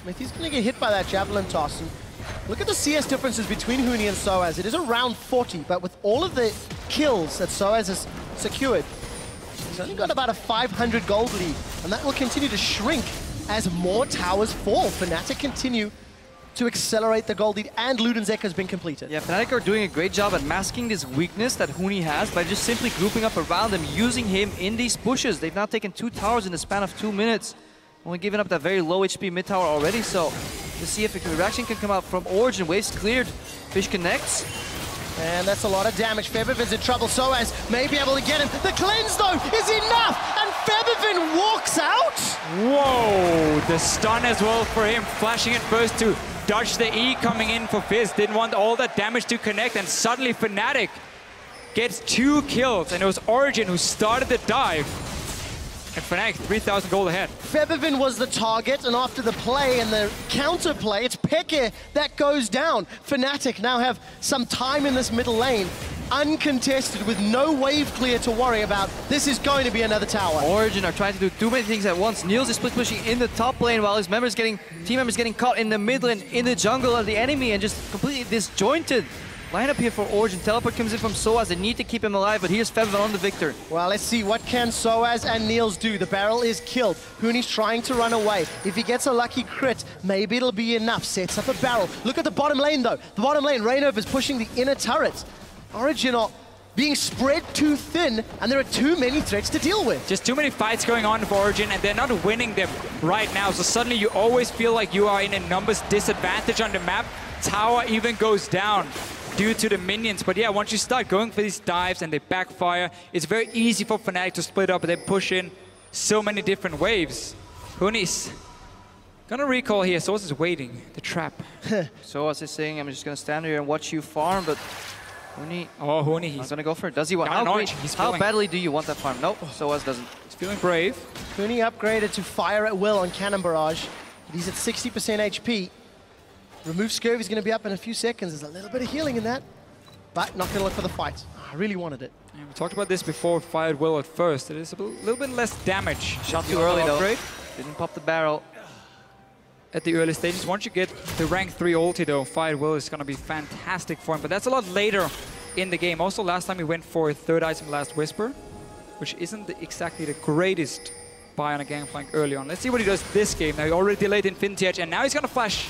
Smithy's going to get hit by that Javelin toss. And look at the CS differences between Huni and Soaz. It is around 40, but with all of the kills that Soaz has secured, he's only got about a 500 gold lead, and that will continue to shrink as more towers fall. Fnatic continue to accelerate the gold lead, and Luden's Echo has been completed. Yeah, Fnatic are doing a great job at masking this weakness that Huni has by just simply grouping up around him, using him in these pushes. They've now taken 2 towers in the span of 2 minutes. Only giving up that very low HP mid tower already, so to see if a reaction can come out from Origen. Waves cleared, Fish connects. And that's a lot of damage. Febiven's in trouble. Soaz may be able to get him. The cleanse, though, is enough! And Febivin walks out! Whoa! The stun as well for him. Flashing it first to dodge the E coming in for Fizz. Didn't want all that damage to connect, and suddenly Fnatic gets 2 kills. And it was Origen who started the dive. And Fnatic, 3,000 gold ahead. Febivin was the target, and after the play and the counterplay, it's Peke that goes down. Fnatic now have some time in this middle lane, uncontested, with no wave clear to worry about. This is going to be another tower. Origen are trying to do too many things at once. Niels is split pushing in the top lane while his team members getting caught in the mid lane, in the jungle of the enemy, and just completely disjointed. Lineup here for Origen. Teleport comes in from Soaz. They need to keep him alive, but here's Febivin on the victor. Well, let's see. What can Soaz and Niels do? The barrel is killed. Huni's trying to run away. If he gets a lucky crit, maybe it'll be enough. Sets up a barrel. Look at the bottom lane, though. The bottom lane, Rainova is pushing the inner turret. Origen are being spread too thin, and there are too many threats to deal with. Just too many fights going on for Origen, and they're not winning them right now. So suddenly you always feel like you are in a numbers disadvantage on the map. Tower even goes down due to the minions. But yeah, once you start going for these dives and they backfire, it's very easy for Fnatic to split up and then push in so many different waves. Huni's gonna recall here. Source is waiting. The trap. Soaz is saying, I'm just gonna stand here and watch you farm, but Huni... Oh, Huni, he's gonna go for it. Does he want... How badly do you want that farm? Nope, Soaz doesn't. He's feeling brave. Huni upgraded to fire at will on Cannon Barrage. But he's at 60% HP. Remove Scurvy is going to be up in a few seconds. There's a little bit of healing in that, but not going to look for the fight. I really wanted it. Yeah, we talked about this before, fired Will at first. It is a little bit less damage. Shot too early though. Didn't pop the barrel. At the early stages. Once you get the rank 3 ulti though, fired Will is going to be fantastic for him. But that's a lot later in the game. Also, last time he went for third item, Last Whisper, which isn't exactly the greatest buy on a Gangplank early on. Let's see what he does this game. Now he already delayed Infinity Edge, and now he's going to flash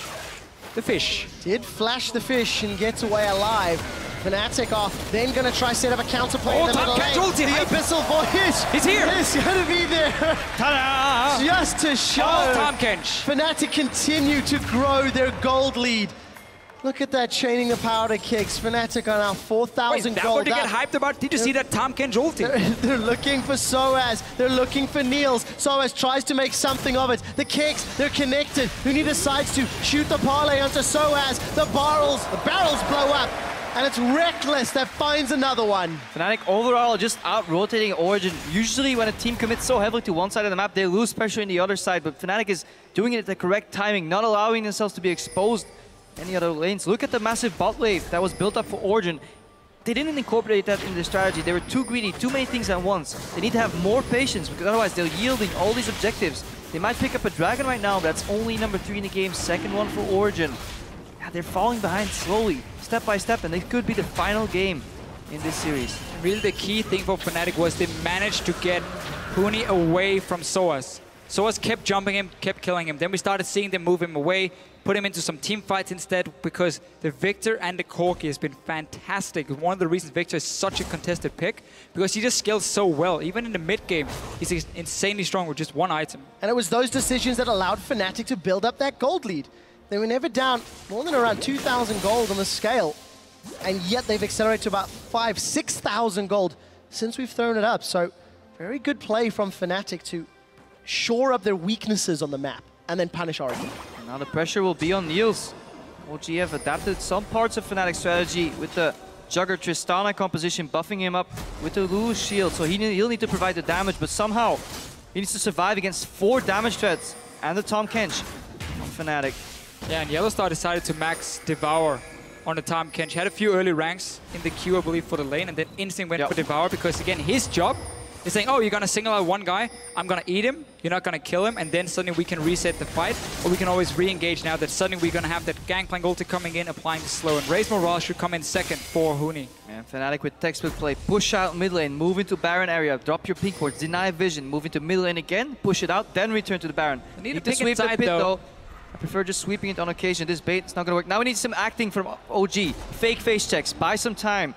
the fish. Did flash the fish and gets away alive. Fnatic are then going to try set up a counterplay in the middle lane. Ulti, the Abyssal Voyage. He's here. He's going to be there. Ta-da! Just to show. Tahm Kench. Fnatic continue to grow their gold lead. Look at that, chaining the power to kicks. Fnatic are now 4,000 gold. What to get hyped about? Did you see that Tahm Kench ulti? They're looking for Soaz. They're looking for Niels. Soaz tries to make something of it. The kicks, they're connected. Huni decides to shoot the parlay onto Soaz. The barrels blow up. And it's Reckless that finds another one. Fnatic overall just out-rotating Origen. Usually when a team commits so heavily to one side of the map, they lose pressure in the other side. But Fnatic is doing it at the correct timing, not allowing themselves to be exposed any other lanes. Look at the massive bot wave that was built up for Origen. They didn't incorporate that in their strategy. They were too greedy, too many things at once. They need to have more patience because otherwise they're yielding all these objectives. They might pick up a dragon right now, but that's only number 3 in the game, second one for Origen. Yeah, they're falling behind slowly, step by step, and it could be the final game in this series. Really the key thing for Fnatic was they managed to get Huni away from Soaz. Soaz kept jumping him, kept killing him. Then we started seeing them move him away, put him into some team fights instead, because the Victor and the Corki has been fantastic. One of the reasons Victor is such a contested pick, because he just scales so well. Even in the mid game, he's insanely strong with just one item. And it was those decisions that allowed Fnatic to build up that gold lead. They were never down more than around 2,000 gold on the scale, and yet they've accelerated to about 5,000, 6,000 gold since we've thrown it up. So very good play from Fnatic to shore up their weaknesses on the map and then punish Origen. Now the pressure will be on Niels. OG have adapted some parts of Fnatic's strategy with the Jugger Tristana composition, buffing him up with the Lulu's shield. So he'll need to provide the damage, but somehow he needs to survive against 4 damage threats and the Tahm Kench on Fnatic. Yeah, and Yellowstar decided to max Devour on the Tahm Kench. Had a few early ranks in the queue, I believe, for the lane, and then instantly went for Devour because, again, his job is saying, oh, you're going to single out one guy, I'm going to eat him, you're not going to kill him, and then suddenly we can reset the fight, or we can always re-engage now that suddenly we're going to have that Gangplank ulti coming in, applying the slow, and Raise Morale should come in second for Huni. And Fnatic with textbook play, push out mid lane, move into Baron area, drop your pink wards, deny vision, move into mid lane again, push it out, then return to the Baron. Need to sweep inside, the pit though. I prefer just sweeping it on occasion. This bait is not going to work. Now we need some acting from OG. Fake face checks. Buy some time.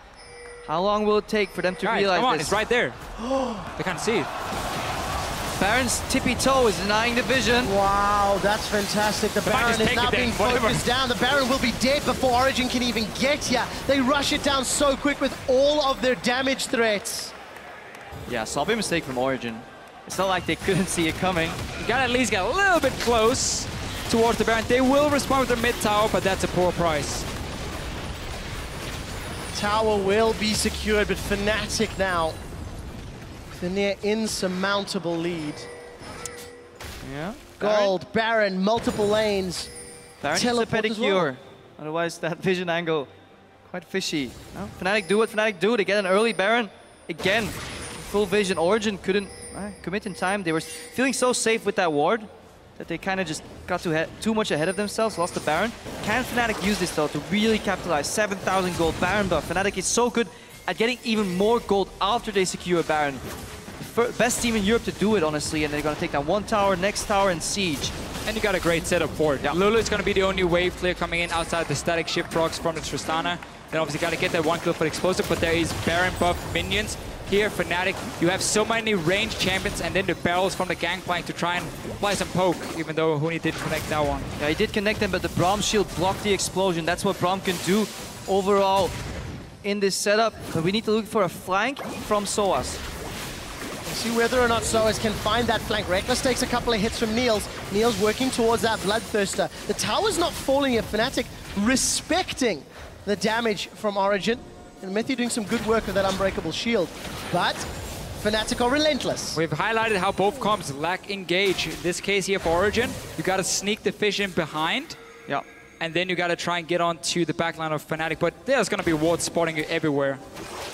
How long will it take for them to realize come on, this? it's right there. They can't see it. Baron's tippy toe is denying the vision. Wow, that's fantastic. The Baron is now being focused down. The Baron will be dead before Origen can even get here. They rush it down so quick with all of their damage threats. Yeah, sloppy mistake from Origen. It's not like they couldn't see it coming. You gotta at least get a little bit close towards the Baron. They will respond with their mid tower, but that's a poor price. Tower will be secured, but Fnatic now with a near insurmountable lead. Yeah. Gold, Baron, multiple lanes. Baron needs a pedicure. Otherwise, that vision angle quite fishy. No? Fnatic do what Fnatic do. They get an early Baron. Again, full vision. Origen couldn't commit in time. They were feeling so safe with that ward that they kind of just got too much ahead of themselves, lost the Baron. Can Fnatic use this though to really capitalize? 7,000 gold Baron buff. Fnatic is so good at getting even more gold after they secure a Baron. Best team in Europe to do it, honestly, and they're gonna take down one tower, next tower, and siege. And you got a great setup for it. Yeah. Lulu is gonna be the only wave clear coming in outside the static shift procs from the Tristana. Then obviously gotta get that one kill for the explosive, but there is Baron buff minions. Here, Fnatic, you have so many ranged champions and then the barrels from the Gangplank to try and apply some poke, even though Huni didn't connect that one. Yeah, he did connect them, but the Braum shield blocked the explosion. That's what Braum can do overall in this setup. But we need to look for a flank from Soaz. See whether or not Soaz can find that flank. Reckless takes a couple of hits from Niels. Niels working towards that Bloodthirster. The tower's not falling yet. Fnatic respecting the damage from Origen. And Matthew doing some good work with that Unbreakable Shield. But Fnatic are relentless. We've highlighted how both comps lack engage. In this case here for Origen, you gotta sneak the fish in behind. Yeah. and then you got to try and get onto the backline of Fnatic. But there's going to be wards spotting you everywhere.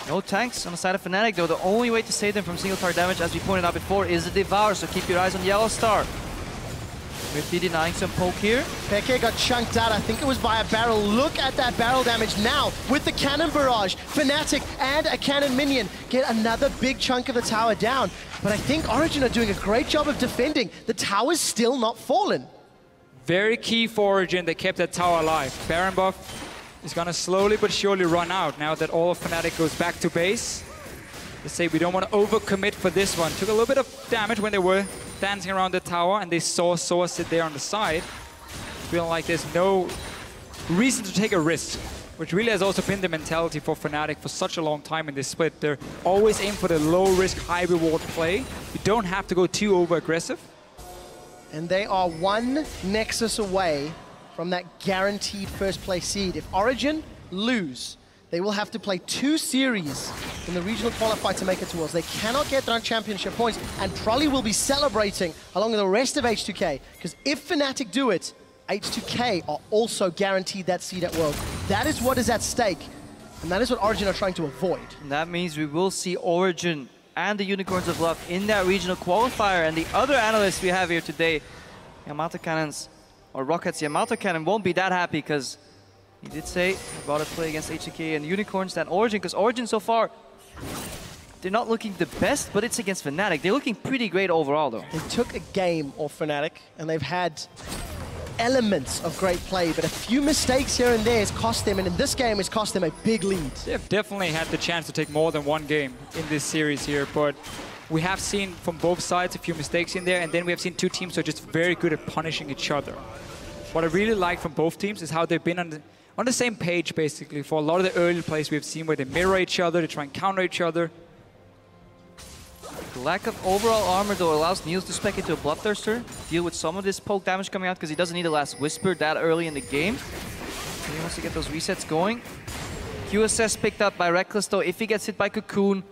No tanks on the side of Fnatic, though. The only way to save them from single target damage, as we pointed out before, is the Devour. So keep your eyes on Yellow Star. Swiftly denying some poke here. Peke got chunked out. I think it was by a barrel. Look at that barrel damage now with the cannon barrage. Fnatic and a cannon minion get another big chunk of the tower down. But I think Origen are doing a great job of defending. The tower's still not fallen. Very key for Origen. They kept that tower alive. Baron buff is going to slowly but surely run out now that all of Fnatic goes back to base. They say we don't want to overcommit for this one. Took a little bit of damage when they were dancing around the tower and they saw Soa sit there on the side. Feeling like there's no reason to take a risk, which really has also been the mentality for Fnatic for such a long time in this split. They're always aim for the low risk, high reward play. You don't have to go too over aggressive. And they are one Nexus away from that guaranteed first place seed. If Origen lose, they will have to play 2 series in the regional qualifier to make it towards. They cannot get their own championship points and probably will be celebrating along with the rest of H2K. Because if Fnatic do it, H2K are also guaranteed that seed at Worlds. That is what is at stake. And that is what Origen are trying to avoid. And that means we will see Origen and the Unicorns of Love in that regional qualifier. And the other analyst we have here today, Yamato Cannons, or Rockets Yamato Cannon, won't be that happy because he did say about to play against H2K and Unicorns than Origen, because Origen so far, they're not looking the best, but it's against Fnatic. They're looking pretty great overall, though. They took a game off Fnatic, and they've had elements of great play, but a few mistakes here and there has cost them, and in this game, it's cost them a big lead. They've definitely had the chance to take more than one game in this series here, but we have seen from both sides a few mistakes in there, and then we have seen 2 teams who are just very good at punishing each other. What I really like from both teams is how they've been on the same page, basically, for a lot of the early plays we've seen where they mirror each other, they try and counter each other. The lack of overall armor, though, allows Niels to spec into a Bloodthirster, deal with some of this poke damage coming out because he doesn't need the last Whisper that early in the game. So he wants to get those resets going. QSS picked up by Reckless, though. If he gets hit by Cocoon,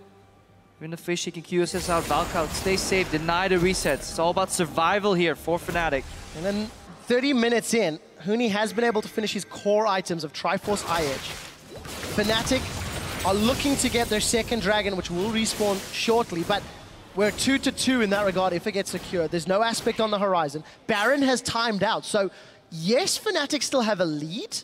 even the Fish, he can QSS out. Valkout, stay safe, deny the resets. It's all about survival here for Fnatic. And then 30 minutes in, Huni has been able to finish his core items of Triforce Eye Edge. Fnatic are looking to get their second dragon, which will respawn shortly, but we're 2-2 in that regard if it gets secured. There's no aspect on the horizon. Baron has timed out, so yes, Fnatic still have a lead,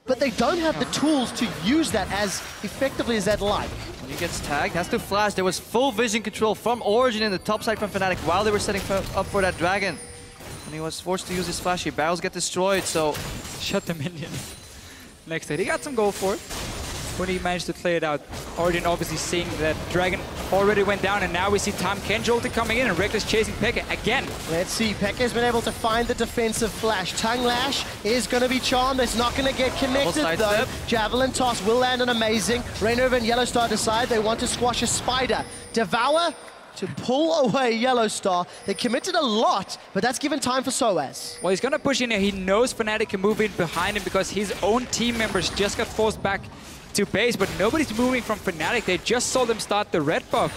but they don't have the tools to use that as effectively as they'd like. When he gets tagged, has to flash. There was full vision control from Origen in the top side from Fnatic while they were setting up for that dragon. And he was forced to use his flash here. Barrels get destroyed, so Shut the minion. Next hit. He got some gold for it when he managed to play it out. Origen obviously seeing that dragon already went down, and now we see Tahm Kench ulti coming in and Reckless chasing Peke again. Let's see, Peke has been able to find the defensive flash. Tongue Lash is going to be charmed. It's not going to get connected though. Javelin Toss will land an amazing. Rainova and Yellow Star decide they want to squash a Spider. Devour to pull away Yellow Star. They committed a lot, but that's given time for Soaz. Well, he's going to push in here. He knows Fnatic can move in behind him because his own team members just got forced back to base, but nobody's moving from Fnatic. They just saw them start the red buff.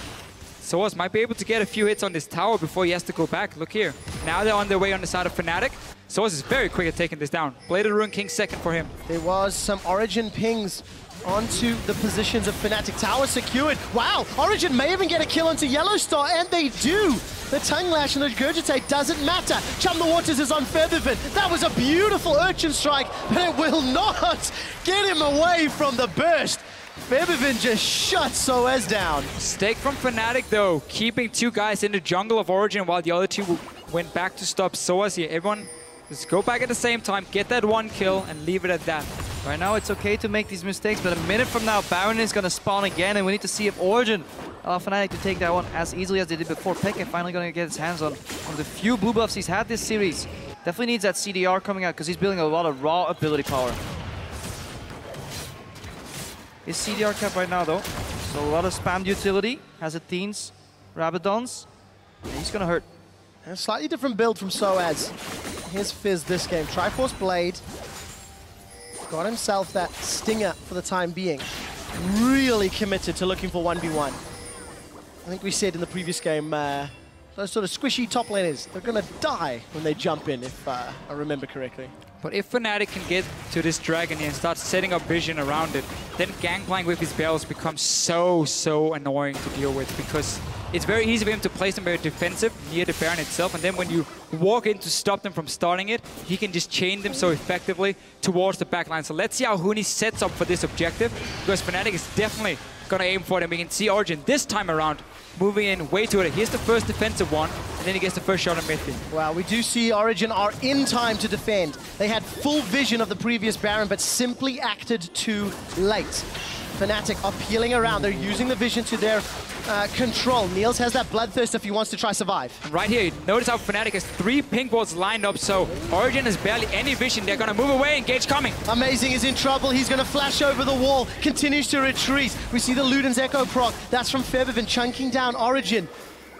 Soaz might be able to get a few hits on this tower before he has to go back. Look here. Now they're on their way on the side of Fnatic. Soaz is very quick at taking this down. Bladed Ruin King second for him. There was some Origen pings onto the positions of Fnatic. Tower secured. Wow, Origen may even get a kill onto Yellow Star, and they do. The Tongue Lash and the Regurgitate doesn't matter. Chum the Waters is on Featherfin. That was a beautiful Urchin strike, but it will not get him away from the burst. Featherfin just shuts Soaz down. Mistake from Fnatic though, keeping 2 guys in the jungle of Origen while the other 2 went back to stop Soaz here. Everyone just go back at the same time, get that 1 kill, and leave it at that. right now it's okay to make these mistakes, but a minute from now Baron is going to spawn again, and we need to see if Origen allow Fnatic to take that one as easily as they did before. Peke finally going to get his hands on the few blue buffs he's had this series. Definitely needs that CDR coming out because he's building a lot of raw ability power. His CDR cap right now though, so a lot of spammed utility, has Athenes, Rabadons, and he's going to hurt. A slightly different build from Soaz. Here's Fizz this game. Triforce Blade. Got himself that Stinger for the time being. Really committed to looking for 1v1. I think we said in the previous game, those sort of squishy top laners, they're going to die when they jump in, if I remember correctly. But if Fnatic can get to this dragon and start setting up vision around it, then Gangplank with his barrels becomes so annoying to deal with, because it's very easy for him to place them very defensive near the Baron itself, and then when you walk in to stop them from starting it, he can just chain them so effectively towards the backline. So let's see how Huni sets up for this objective, because Fnatic is definitely going to aim for it, and we can see Origen this time around moving in way too early. Here's the first defensive one, and then he gets the first shot on Mithy. Well, we do see Origen are in time to defend. They had full vision of the previous Baron, but simply acted too late. Fnatic are peeling around. They're using the vision to their control. Niels has that bloodthirst if he wants to try survive. Right here, notice how Fnatic has 3 pink wards lined up, so Origen has barely any vision. They're going to move away, engage coming. Amazing is in trouble. He's going to flash over the wall, continues to retreat. We see the Luden's Echo proc. That's from Febiven chunking down Origen.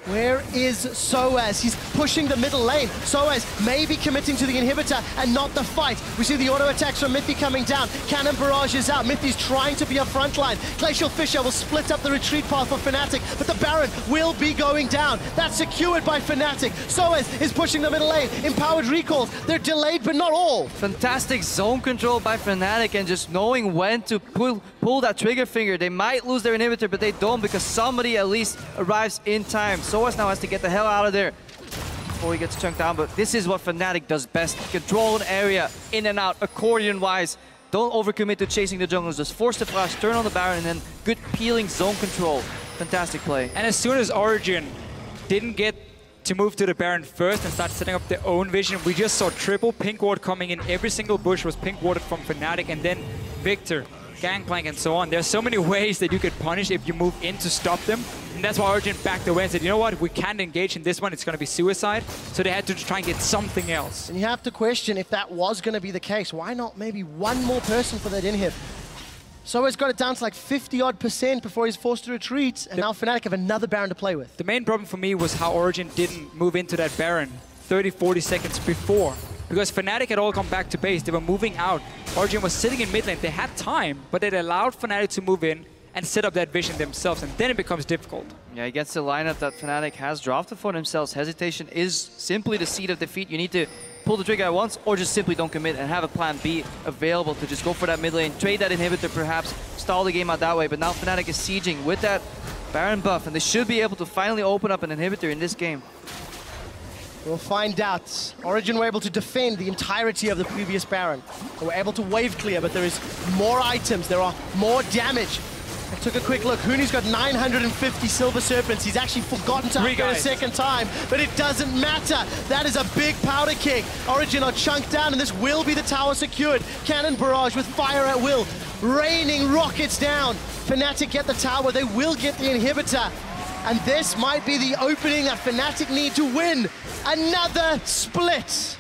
Where is Soaz? He's pushing the middle lane. Soaz may be committing to the inhibitor and not the fight. We see the auto attacks from Mithy coming down. Cannon barrage is out. Mithy's trying to be a front line. Glacial Fissure will split up the retreat path for Fnatic, but the Baron will be going down. That's secured by Fnatic. Soaz is pushing the middle lane. Empowered recalls. They're delayed, but not all. Fantastic zone control by Fnatic, and just knowing when to pull that trigger finger. They might lose their inhibitor, but they don't, because somebody at least arrives in time. Soaz now has to get the hell out of there before he gets chunked down, but this is what Fnatic does best. Control an area, in and out, accordion-wise. Don't overcommit to chasing the junglers. Just force the flash, turn on the Baron, and then good peeling zone control. Fantastic play. And as soon as Origen didn't get to move to the Baron first and start setting up their own vision, we just saw triple pink ward coming in. Every single bush was pink warded from Fnatic, and then Victor, Gangplank, and so on. There's so many ways that you could punish if you move in to stop them. And that's why Origen backed away and said, you know what, we can't engage in this one, it's going to be suicide. So they had to try and get something else. And you have to question if that was going to be the case. Why not maybe one more person for that inhib? Soaz got it down to like 50-odd% before he's forced to retreat, and now Fnatic have another Baron to play with. The main problem for me was how Origen didn't move into that Baron 30-40 seconds before. Because Fnatic had all come back to base, they were moving out. Origen was sitting in mid lane, they had time, but it allowed Fnatic to move in and set up that vision themselves, and then it becomes difficult. Yeah, against the lineup that Fnatic has drafted for themselves, hesitation is simply the seed of defeat. You need to pull the trigger at once, or just simply don't commit and have a plan B available to just go for that mid lane, trade that inhibitor perhaps, stall the game out that way. But now Fnatic is sieging with that Baron buff, and they should be able to finally open up an inhibitor in this game. We'll find out. Origen were able to defend the entirety of the previous Baron. They were able to wave clear, but there is more items. There are more damage. I took a quick look. Huni's got 950 Silver Serpents. He's actually forgotten to upgrade a second time, but it doesn't matter. That is a big powder kick. Origen are chunked down, and this will be the tower secured. Cannon barrage with fire at will. Raining rockets down. Fnatic get the tower. They will get the inhibitor. And this might be the opening that Fnatic need to win. Another split.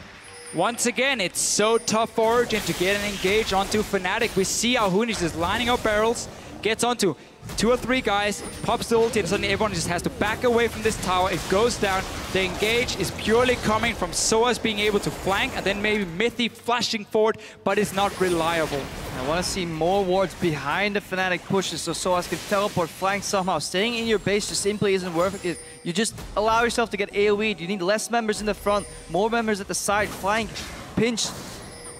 Once again, it's so tough for Origen to get an engage onto Fnatic. We see how Huni is just lining up barrels, gets onto 2 or 3 guys, pops the ulti, and suddenly everyone just has to back away from this tower. It goes down. The engage is purely coming from Soaz being able to flank, and then maybe Mithy flashing forward, but it's not reliable. I want to see more wards behind the Fnatic pushes so Soaz can teleport, flank somehow. Staying in your base just simply isn't worth it. You just allow yourself to get AoE'd. You need less members in the front, more members at the side, flank, pinch,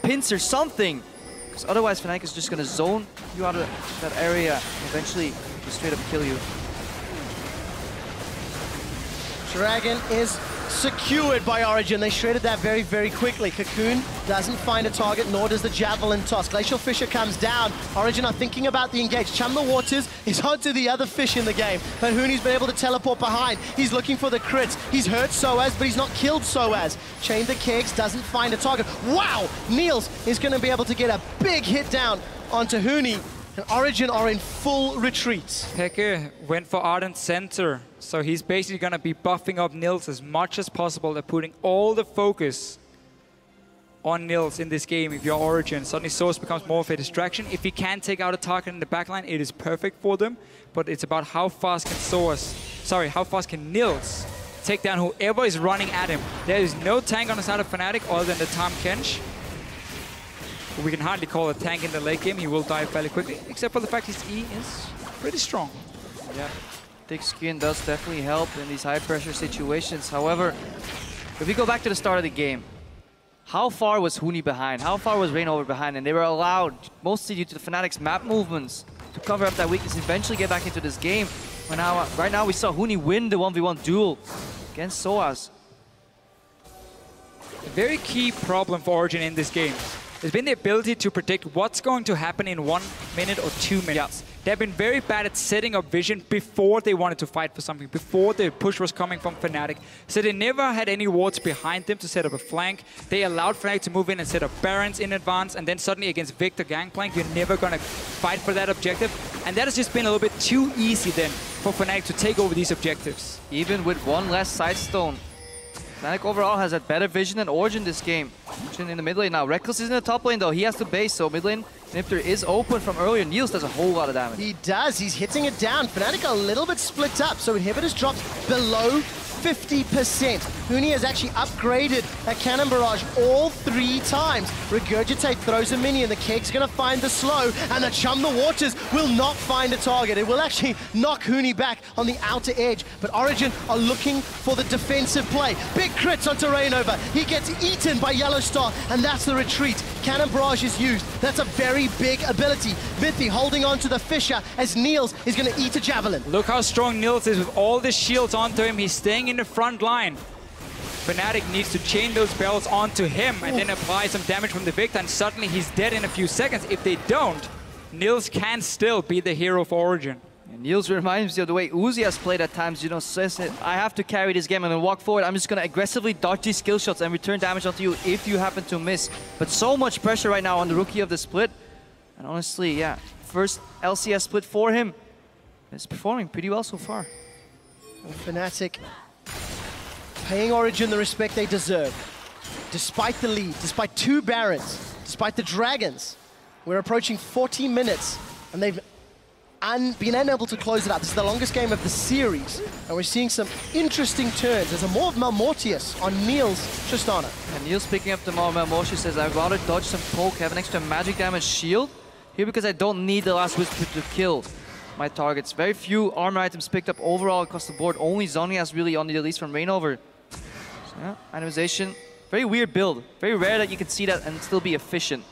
pincer, something. Because otherwise Fnatic is just going to zone you out of that area and eventually just straight up kill you. Dragon is secured by Origen. They shredded that very, very quickly. Cocoon doesn't find a target, nor does the Javelin toss. Glacial Fissure comes down. Origen are thinking about the engage. Chum the Waters is onto the other fish in the game, but Huni's been able to teleport behind. He's looking for the crits. He's hurt Soaz, but he's not killed Soaz. Chain the Kegs, doesn't find a target. Wow! Niels is going to be able to get a big hit down onto Huni. And Origen are in full retreat. Peke went for Ardent Center, so he's basically going to be buffing up Niels as much as possible. They're putting all the focus on Niels in this game. If you're Origen, suddenly Soaz becomes more of a distraction. If he can take out a target in the backline, it is perfect for them. But it's about how fast can how fast can Niels take down whoever is running at him. There is no tank on the side of Fnatic other than the Tahm Kench. We can hardly call a tank in the late game. He will die fairly quickly, except for the fact his E is pretty strong. Yeah. Thick skin does definitely help in these high-pressure situations. However, if we go back to the start of the game, how far was Huni behind? How far was Reignover behind? And they were allowed, mostly due to the Fnatic's map movements, to cover up that weakness, eventually get back into this game. But now, right now we saw Huni win the 1v1 duel against Soaz. A very key problem for Origen in this game has been the ability to predict what's going to happen in 1 minute or 2 minutes. They've been very bad at setting up vision before they wanted to fight for something, before the push was coming from Fnatic. So they never had any wards behind them to set up a flank. They allowed Fnatic to move in and set up Barons in advance, and then suddenly against Victor Gangplank, you're never going to fight for that objective. And that has just been a little bit too easy then for Fnatic to take over these objectives. Even with one less side stone, Fnatic overall has had better vision than Origen this game. Origen in the mid lane now. Reckless is in the top lane though. He has to base, so mid lane inhibitor is open from earlier. Niels does a whole lot of damage. He does. He's hitting it down. Fnatic are a little bit split up, so inhibitors dropped below 50%. Huni has actually upgraded that cannon barrage all 3 times. Regurgitate throws a minion. The Keg's going to find the slow, and the Chum the Waters will not find a target. It will actually knock Huni back on the outer edge, but Origen are looking for the defensive play. Big crits onto Reignover. He gets eaten by Yellow Star, and that's the retreat. Cannon barrage is used. That's a very big ability. Mythy holding on to the Fissure as Niels is going to eat a javelin. Look how strong Niels is with all the shields onto him. He's staying in the front line. Fnatic needs to chain those barrels onto him and then apply some damage from the Victor, and suddenly he's dead in a few seconds. If they don't, Niels can still be the hero for Origen. And Niels reminds me of the way Uzi has played at times, you know, says I have to carry this game and then walk forward. I'm just going to aggressively dodge these skill shots and return damage onto you if you happen to miss. But so much pressure right now on the rookie of the split. And honestly, yeah, first LCS split for him. It's performing pretty well so far. And Fnatic paying Origen the respect they deserve. Despite the lead, despite 2 Barons, despite the Dragons, we're approaching 40 minutes and they've been unable to close it out. This is the longest game of the series, and we're seeing some interesting turns. There's a more of Malmortius on Niels Tristana. And Niels picking up the more Malmortius says, I'd rather dodge some poke, have an extra magic damage shield here because I don't need the last Whisper to kill my targets. Very few armor items picked up overall across the board. Only Zhonya's really on the release from Reignover. So yeah, itemization. Very weird build. Very rare that you can see that and still be efficient.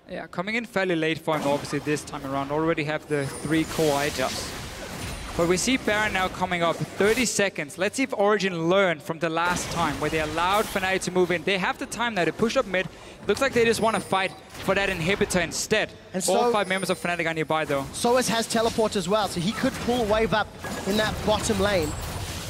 Yeah, coming in fairly late for him, obviously, this time around. Already have the 3 core items. Yeah. But we see Baron now coming up. 30 seconds. Let's see if Origen learned from the last time where they allowed Fnatic to move in. They have the time now to push up mid. Looks like they just want to fight for that inhibitor instead. And so, all 5 members of Fnatic are nearby, though. Soaz has teleport as well, so he could pull wave up in that bottom lane.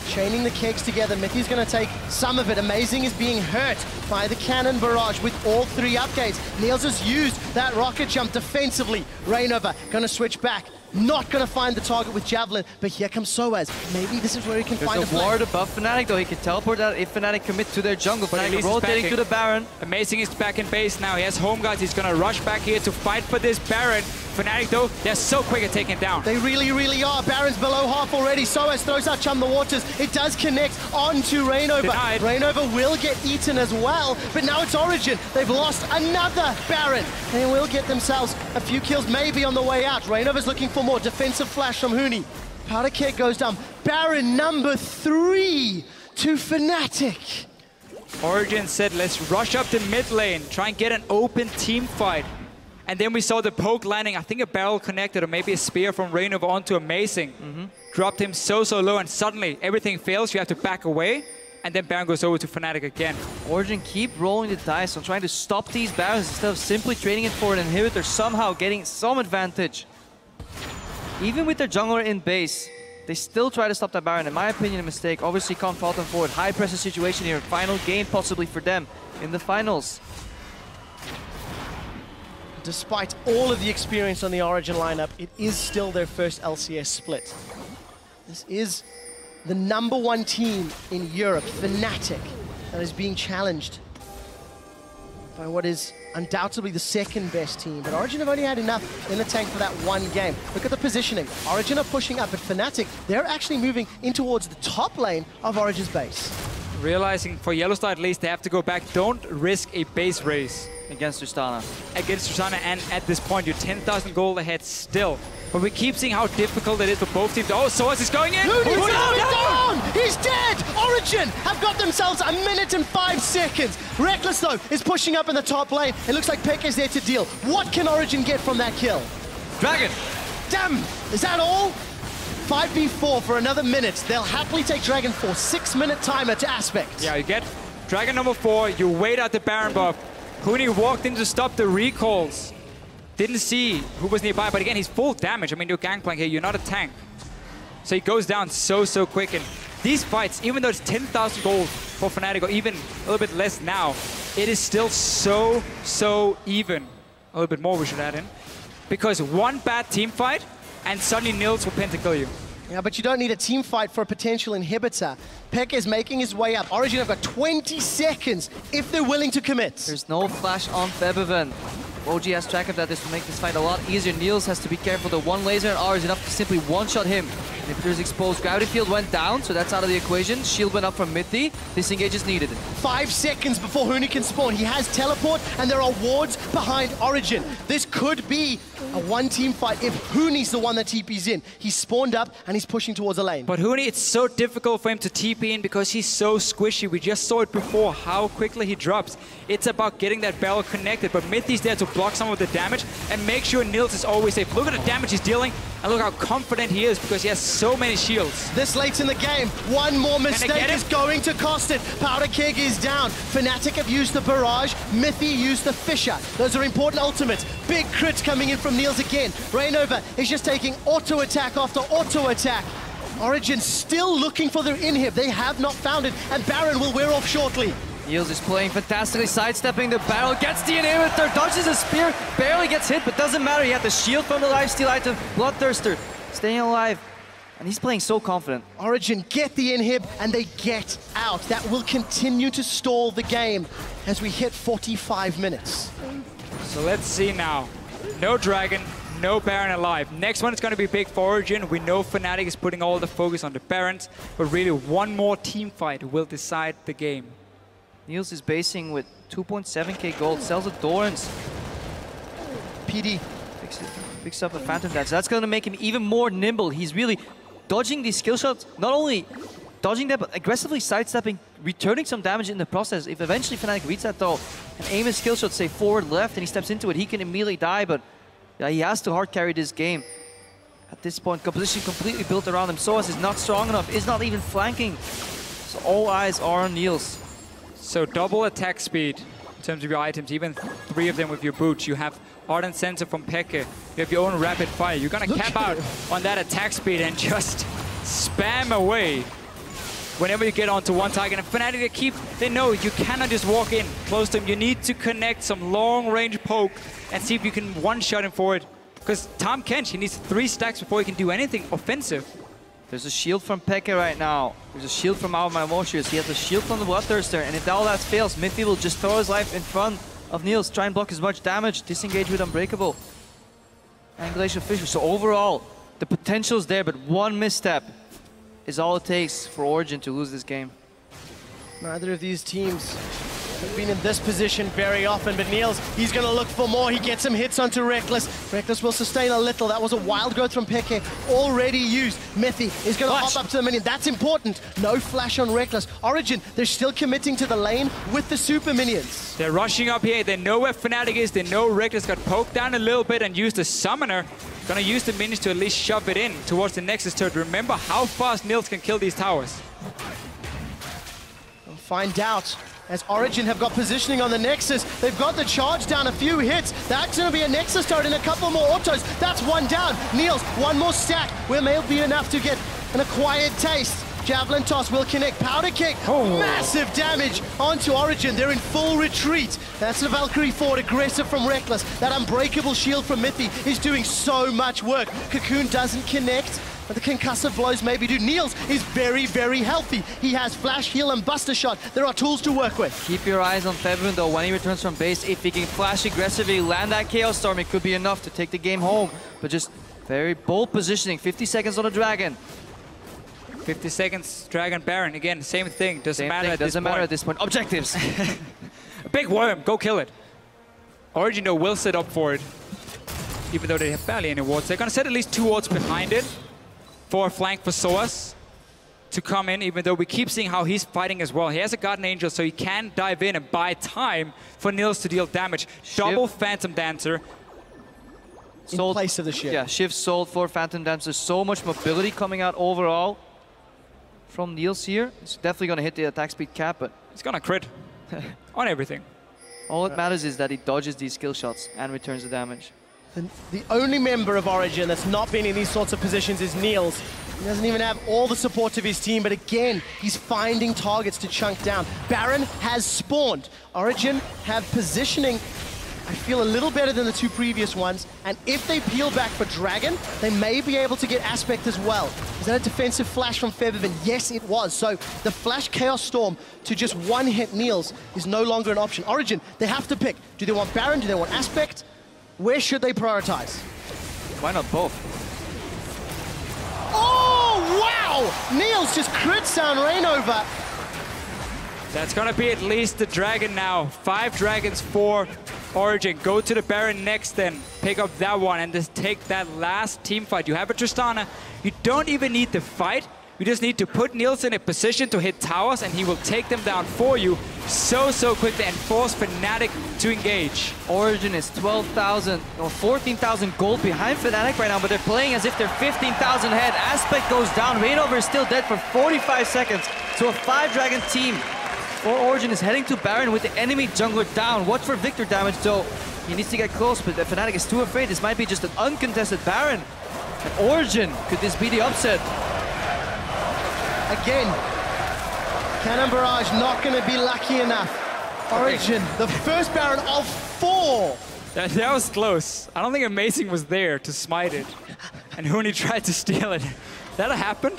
Chaining the Kegs together. Mythy's going to take some of it. Amazing is being hurt by the cannon barrage with all 3 upgrades. Niels has used that rocket jump defensively. Reignover going to switch back. Not going to find the target with Javelin, but here comes Soaz. Maybe this is where he can find a There's a ward above Fnatic, though. He can teleport out if Fnatic commit to their jungle. Fnatic rotating to the Baron. Amazing is back in base now. He has home guards. He's going to rush back here to fight for this Baron. Fnatic, though, they're so quick at taking it down. They really, really are. Baron's below half already. Soaz throws out Chum the Waters. It does connect onto Reignover. Denied. Reignover will get eaten as well, but now it's Origen. They've lost another Baron. They will get themselves a few kills maybe on the way out. Reignover's looking for more defensive flash from Huni. Powder Keg goes down. Baron number 3 to Fnatic. Origen said, let's rush up the mid lane, try and get an open team fight. And then we saw the poke landing, I think a barrel connected or maybe a spear from Reignover onto Amazing. Dropped him so low, and suddenly everything fails. You have to back away, and then Baron goes over to Fnatic again. Origen keep rolling the dice on trying to stop these Barons instead of simply trading it for an inhibitor, somehow getting some advantage. Even with their jungler in base, they still try to stop that Baron. In my opinion, a mistake. Obviously can't fault them for it. High pressure situation here. Final game possibly for them in the finals. Despite all of the experience on the Origen lineup, it is still their first LCS split. This is the #1 team in Europe, Fnatic, that is being challenged by what is undoubtedly the 2nd best team. But Origen have only had enough in the tank for that 1 game. Look at the positioning. Origen are pushing up, but Fnatic, they're actually moving in towards the top lane of Origen's base. Realizing for Yellowstar at least, they have to go back. Don't risk a base race Against Tristana. against Tristana, and at this point, you're 10,000 gold ahead still. But we keep seeing how difficult it is for both teams. Oh, Source is going in! Hooney's going down! He's dead! Origen have got themselves 1 minute and 5 seconds. Reckless, though, is pushing up in the top lane. It looks like Peck is there to deal. What can Origen get from that kill? Dragon! Damn! Is that all? 5v4 for another minute. They'll happily take Dragon for 6-minute timer to Aspect. Yeah, you get Dragon number 4, you wait out the Baron buff. Hooney walked in to stop the recalls. Didn't see who was nearby, but again, he's full damage. I mean, you're gangplank here, you're not a tank. So he goes down so quick. And these fights, even though it's 10,000 gold for Fnatic, or even a little bit less now, it is still so even. A little bit more we should add in. Because one bad team fight, and suddenly Nils will pentakill you. Yeah, but you don't need a team fight for a potential inhibitor. Peck is making his way up. Origen have got 20 seconds if they're willing to commit. There's no flash on Febiven. OG has track of that. This will make this fight a lot easier. Niels has to be careful. The one laser and R is enough to simply one-shot him. Inhibitor's exposed. Gravity field went down, so that's out of the equation. Shield went up from mid-D. Disengage is needed. 5 seconds before Hooney can spawn. He has teleport, and there are wards behind Origen. This could be a one-team fight if Hooney's the one that TP's in. He's spawned up, and he's pushing towards a lane. But Hooney, it's so difficult for him to TP in because he's so squishy. We just saw it before, how quickly he drops. It's about getting that barrel connected, but Mithy's there to block some of the damage and make sure Nils is always safe. Look at the damage he's dealing, and look how confident he is because he has so many shields. This late in the game, one more mistake is going to cost it. Powder Keg is down. Fnatic have used the barrage. Mithy used the Fisher. Those are important ultimates. Big crits coming in from Niels again. Rainover is just taking auto attack after auto attack. Origen still looking for their inhib. They have not found it, and Baron will wear off shortly. Niels is playing fantastically, sidestepping the barrel, gets the inhibitor, dodges a spear, barely gets hit, but doesn't matter. He had the shield from the lifesteal item, Bloodthirster, staying alive, and he's playing so confident. Origen get the inhib, and they get out. That will continue to stall the game as we hit 45 minutes. So let's see now. No Dragon, no Baron alive. Next one is going to be big for Origen. We know Fnatic is putting all the focus on the Barons, but really one more team fight will decide the game. Niels is basing with 2.7k gold, sells a Dorans. PD Picks up a Phantom Dance. That's going to make him even more nimble. He's really dodging these skill shots, not only dodging them, but aggressively sidestepping, returning some damage in the process. If eventually Fnatic reads that though, and aim his skill shot, say forward, left, and he steps into it, he can immediately die, but yeah, he has to hard carry this game. At this point, composition completely built around him. Soas is not strong enough, is not even flanking. So all eyes are on Niels. So double attack speed in terms of your items, even 3 of them with your boots. You have Ardent Sensor from Peke. You have your own rapid fire. You're gonna cap out on that attack speed and just spam away whenever you get onto one target. And Fnatic, they know you cannot just walk in close to him. You need to connect some long-range poke and see if you can one-shot him forward. Because Tahm Kench, he needs 3 stacks before he can do anything offensive. There's a shield from Peke right now. There's a shield from our Malmortius. He has a shield from the Bloodthirster. And if all that fails, Mithy will just throw his life in front of Niels, try and block as much damage, disengage with Unbreakable. And Glacial Fissure. So overall, the potential's there, but one misstep is all it takes for Origen to lose this game. Neither of these teams have been in this position very often, but Niels, he's going to look for more. He gets some hits onto Reckless. Reckless will sustain a little. That was a wild growth from Peke, already used. Mithy is going to hop up to the minion. That's important. No flash on Reckless. Origen, they're still committing to the lane with the super minions. They're rushing up here. They know where Fnatic is. They know Reckless got poked down a little bit and used the Summoner. Gonna use the minions to at least shove it in towards the Nexus turret. Remember how fast Niels can kill these towers. We'll find out. As Origen have got positioning on the Nexus, they've got the charge down, a few hits. That's going to be a Nexus turret and a couple more autos. That's one down. Niels, one more stack. Will may be enough to get an acquired taste. Javelin toss will connect. Powder kick. Oh. Massive damage onto Origen. They're in full retreat. That's the Valkyrie forward, aggressive from Reckless. That unbreakable shield from Mithy is doing so much work. Cocoon doesn't connect, but the concussive blows maybe do. Niels is very, very healthy. He has flash, heal, and buster shot. There are tools to work with. Keep your eyes on Febiven though when he returns from base. If he can flash aggressively, land that Chaos Storm, it could be enough to take the game home. But just very bold positioning. 50 seconds on the Dragon. 50 seconds, Dragon Baron. Again, same thing. Doesn't matter at this point. Objectives. A big worm. Go kill it. Origen though will set up for it. even though they have barely any wards. They're going to set at least 2 wards behind it for a flank for Soaz to come in, even though we keep seeing how he's fighting as well. He has a Guardian Angel, so he can dive in and buy time for Nils to deal damage. Double Phantom Dancer. In place of the Shiv. Yeah, Shiv sold for Phantom Dancer. So much mobility coming out overall from Nils here. It's definitely going to hit the attack speed cap, but He's going to crit on everything. all that matters is that he dodges these skill shots and returns the damage. The only member of Origen that's not been in these sorts of positions is Niels. He doesn't even have all the support of his team, but again, he's finding targets to chunk down. Baron has spawned. Origen have positioning, I feel, a little better than the 2 previous ones, and if they peel back for Dragon, they may be able to get Aspect as well. Is that a defensive flash from Featherman? Yes, it was. So the flash Chaos Storm to just one-hit Niels is no longer an option. Origen, they have to pick. Do they want Baron? Do they want Aspect? Where should they prioritize? Why not both? Oh, wow! Niels just crits down Rainover. That's going to be at least the Dragon now. 5 Dragons for Origen. Go to the Baron next then. Pick up that one and just take that last team fight. You have a Tristana. You don't even need the fight. You just need to put Niels in a position to hit towers and he will take them down for you so quickly and force Fnatic to engage. Origen is 12,000 or 14,000 gold behind Fnatic right now, but they're playing as if they're 15,000 ahead. Aspect goes down. Rainover is still dead for 45 seconds. So a 5-Dragon team for Origen is heading to Baron with the enemy jungler down. Watch for Victor damage though. He needs to get close, but the Fnatic is too afraid. This might be just an uncontested Baron. And Origen, could this be the upset? Again, Cannon Barrage not going to be lucky enough. Origen, the first Baron of 4. That was close. I don't think Amazing was there to smite it. And Huni tried to steal it. That happened?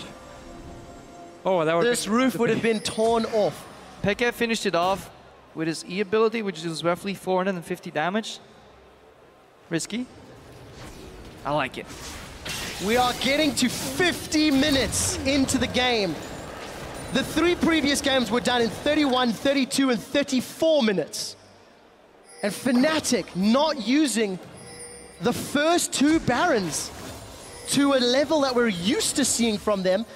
Oh, that would This roof would have been torn off. Peke finished it off with his E ability, which is roughly 450 damage. Risky. I like it. We are getting to 50 minutes into the game. The 3 previous games were done in 31, 32, and 34 minutes. And Fnatic not using the first 2 Barons to a level that we're used to seeing from them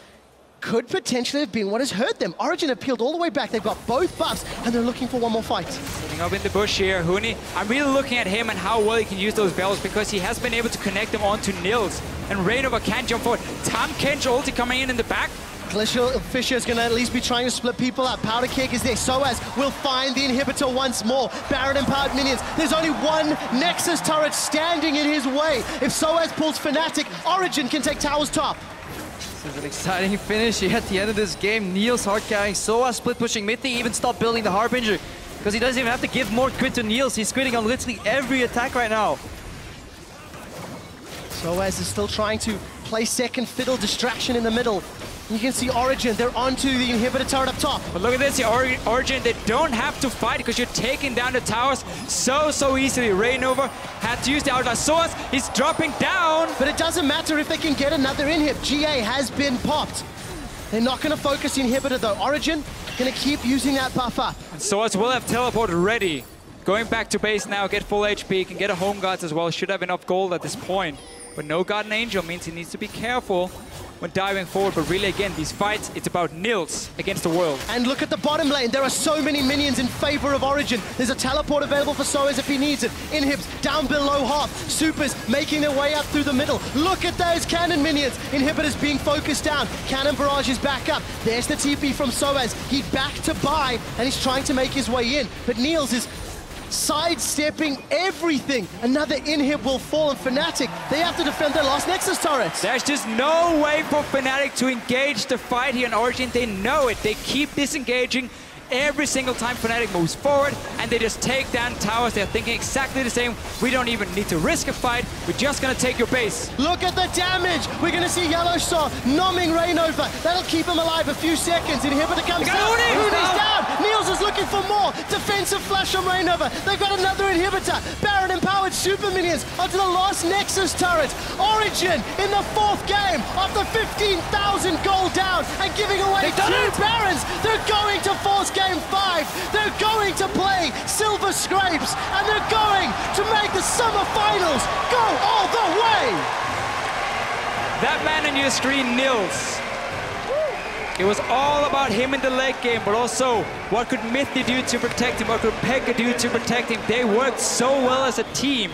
could potentially have been what has hurt them. Origen have peeled all the way back. They've got both buffs, and they're looking for one more fight. Sitting up in the bush here, Huni. I'm really looking at him and how well he can use those bells because he has been able to connect them onto Nils. And Rainover can't jump forward. Tam Kench ulti coming in the back. Glacial Fisher is going to at least be trying to split people up. Powder Keg is there. Soaz will find the inhibitor once more. Baron empowered minions. There's only one Nexus turret standing in his way. If Soaz pulls Fnatic, Origen can take towers top. This is an exciting finish here at the end of this game. Niels hard carrying, Soaz split pushing mid. They even stopped building the Harbinger because he doesn't even have to give more crit to Niels. He's critting on literally every attack right now. Soaz is still trying to play second fiddle distraction in the middle. You can see Origen, they're onto the inhibitor turret up top. But look at this, Origen, they don't have to fight because you're taking down the towers so easily. Rainover had to use the Outlast Soaz. He's dropping down. But it doesn't matter if they can get another inhib. GA has been popped. They're not going to focus the inhibitor though. Origen going to keep using that buff up. And Soaz will have teleport ready. Going back to base now, get full HP, can get a Home Guards as well. Should have enough gold at this point. But no Guardian Angel means he needs to be careful when diving forward. But really, again, these fights, it's about Nils against the world. And look at the bottom lane. There are so many minions in favor of Origen. There's a teleport available for Soaz if he needs it. Inhibs down below half. Supers making their way up through the middle. Look at those cannon minions. Inhibitors being focused down. Cannon barrage is back up. There's the TP from Soaz. He back to buy, and he's trying to make his way in. But Niels is sidestepping everything. Another inhib will fall, and Fnatic, they have to defend their last Nexus turrets. There's just no way for Fnatic to engage the fight here in Origen. They know it. They keep disengaging every single time Fnatic moves forward, and they just take down towers. They're thinking exactly the same. We don't even need to risk a fight. We're just gonna take your base. Look at the damage. We're gonna see Yellow Saw nomming Rainover. That'll keep him alive a few seconds. Inhibitor comes down. Uni's down. Niels is looking for more. Defensive flash from Rainover. They've got another inhibitor. Baron empowered super minions onto the last Nexus turret. Origen in the 4th game after 15,000 gold down and giving away 2 Barons. They're going to force game 5. They're going to play Silver Scrapes, and they're going to make the summer finals go all That man on your screen, Nils. It was all about him in the late game, but also what could Mythy do to protect him, what could Pekka do to protect him. They worked so well as a team.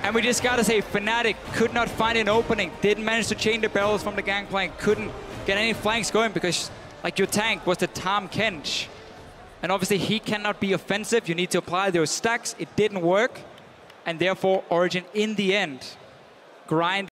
And we just gotta say, Fnatic could not find an opening, didn't manage to chain the barrels from the gangplank, couldn't get any flanks going because, like, your tank was the Tahm Kench. And obviously he cannot be offensive, you need to apply those stacks. It didn't work, and therefore Origen in the end grind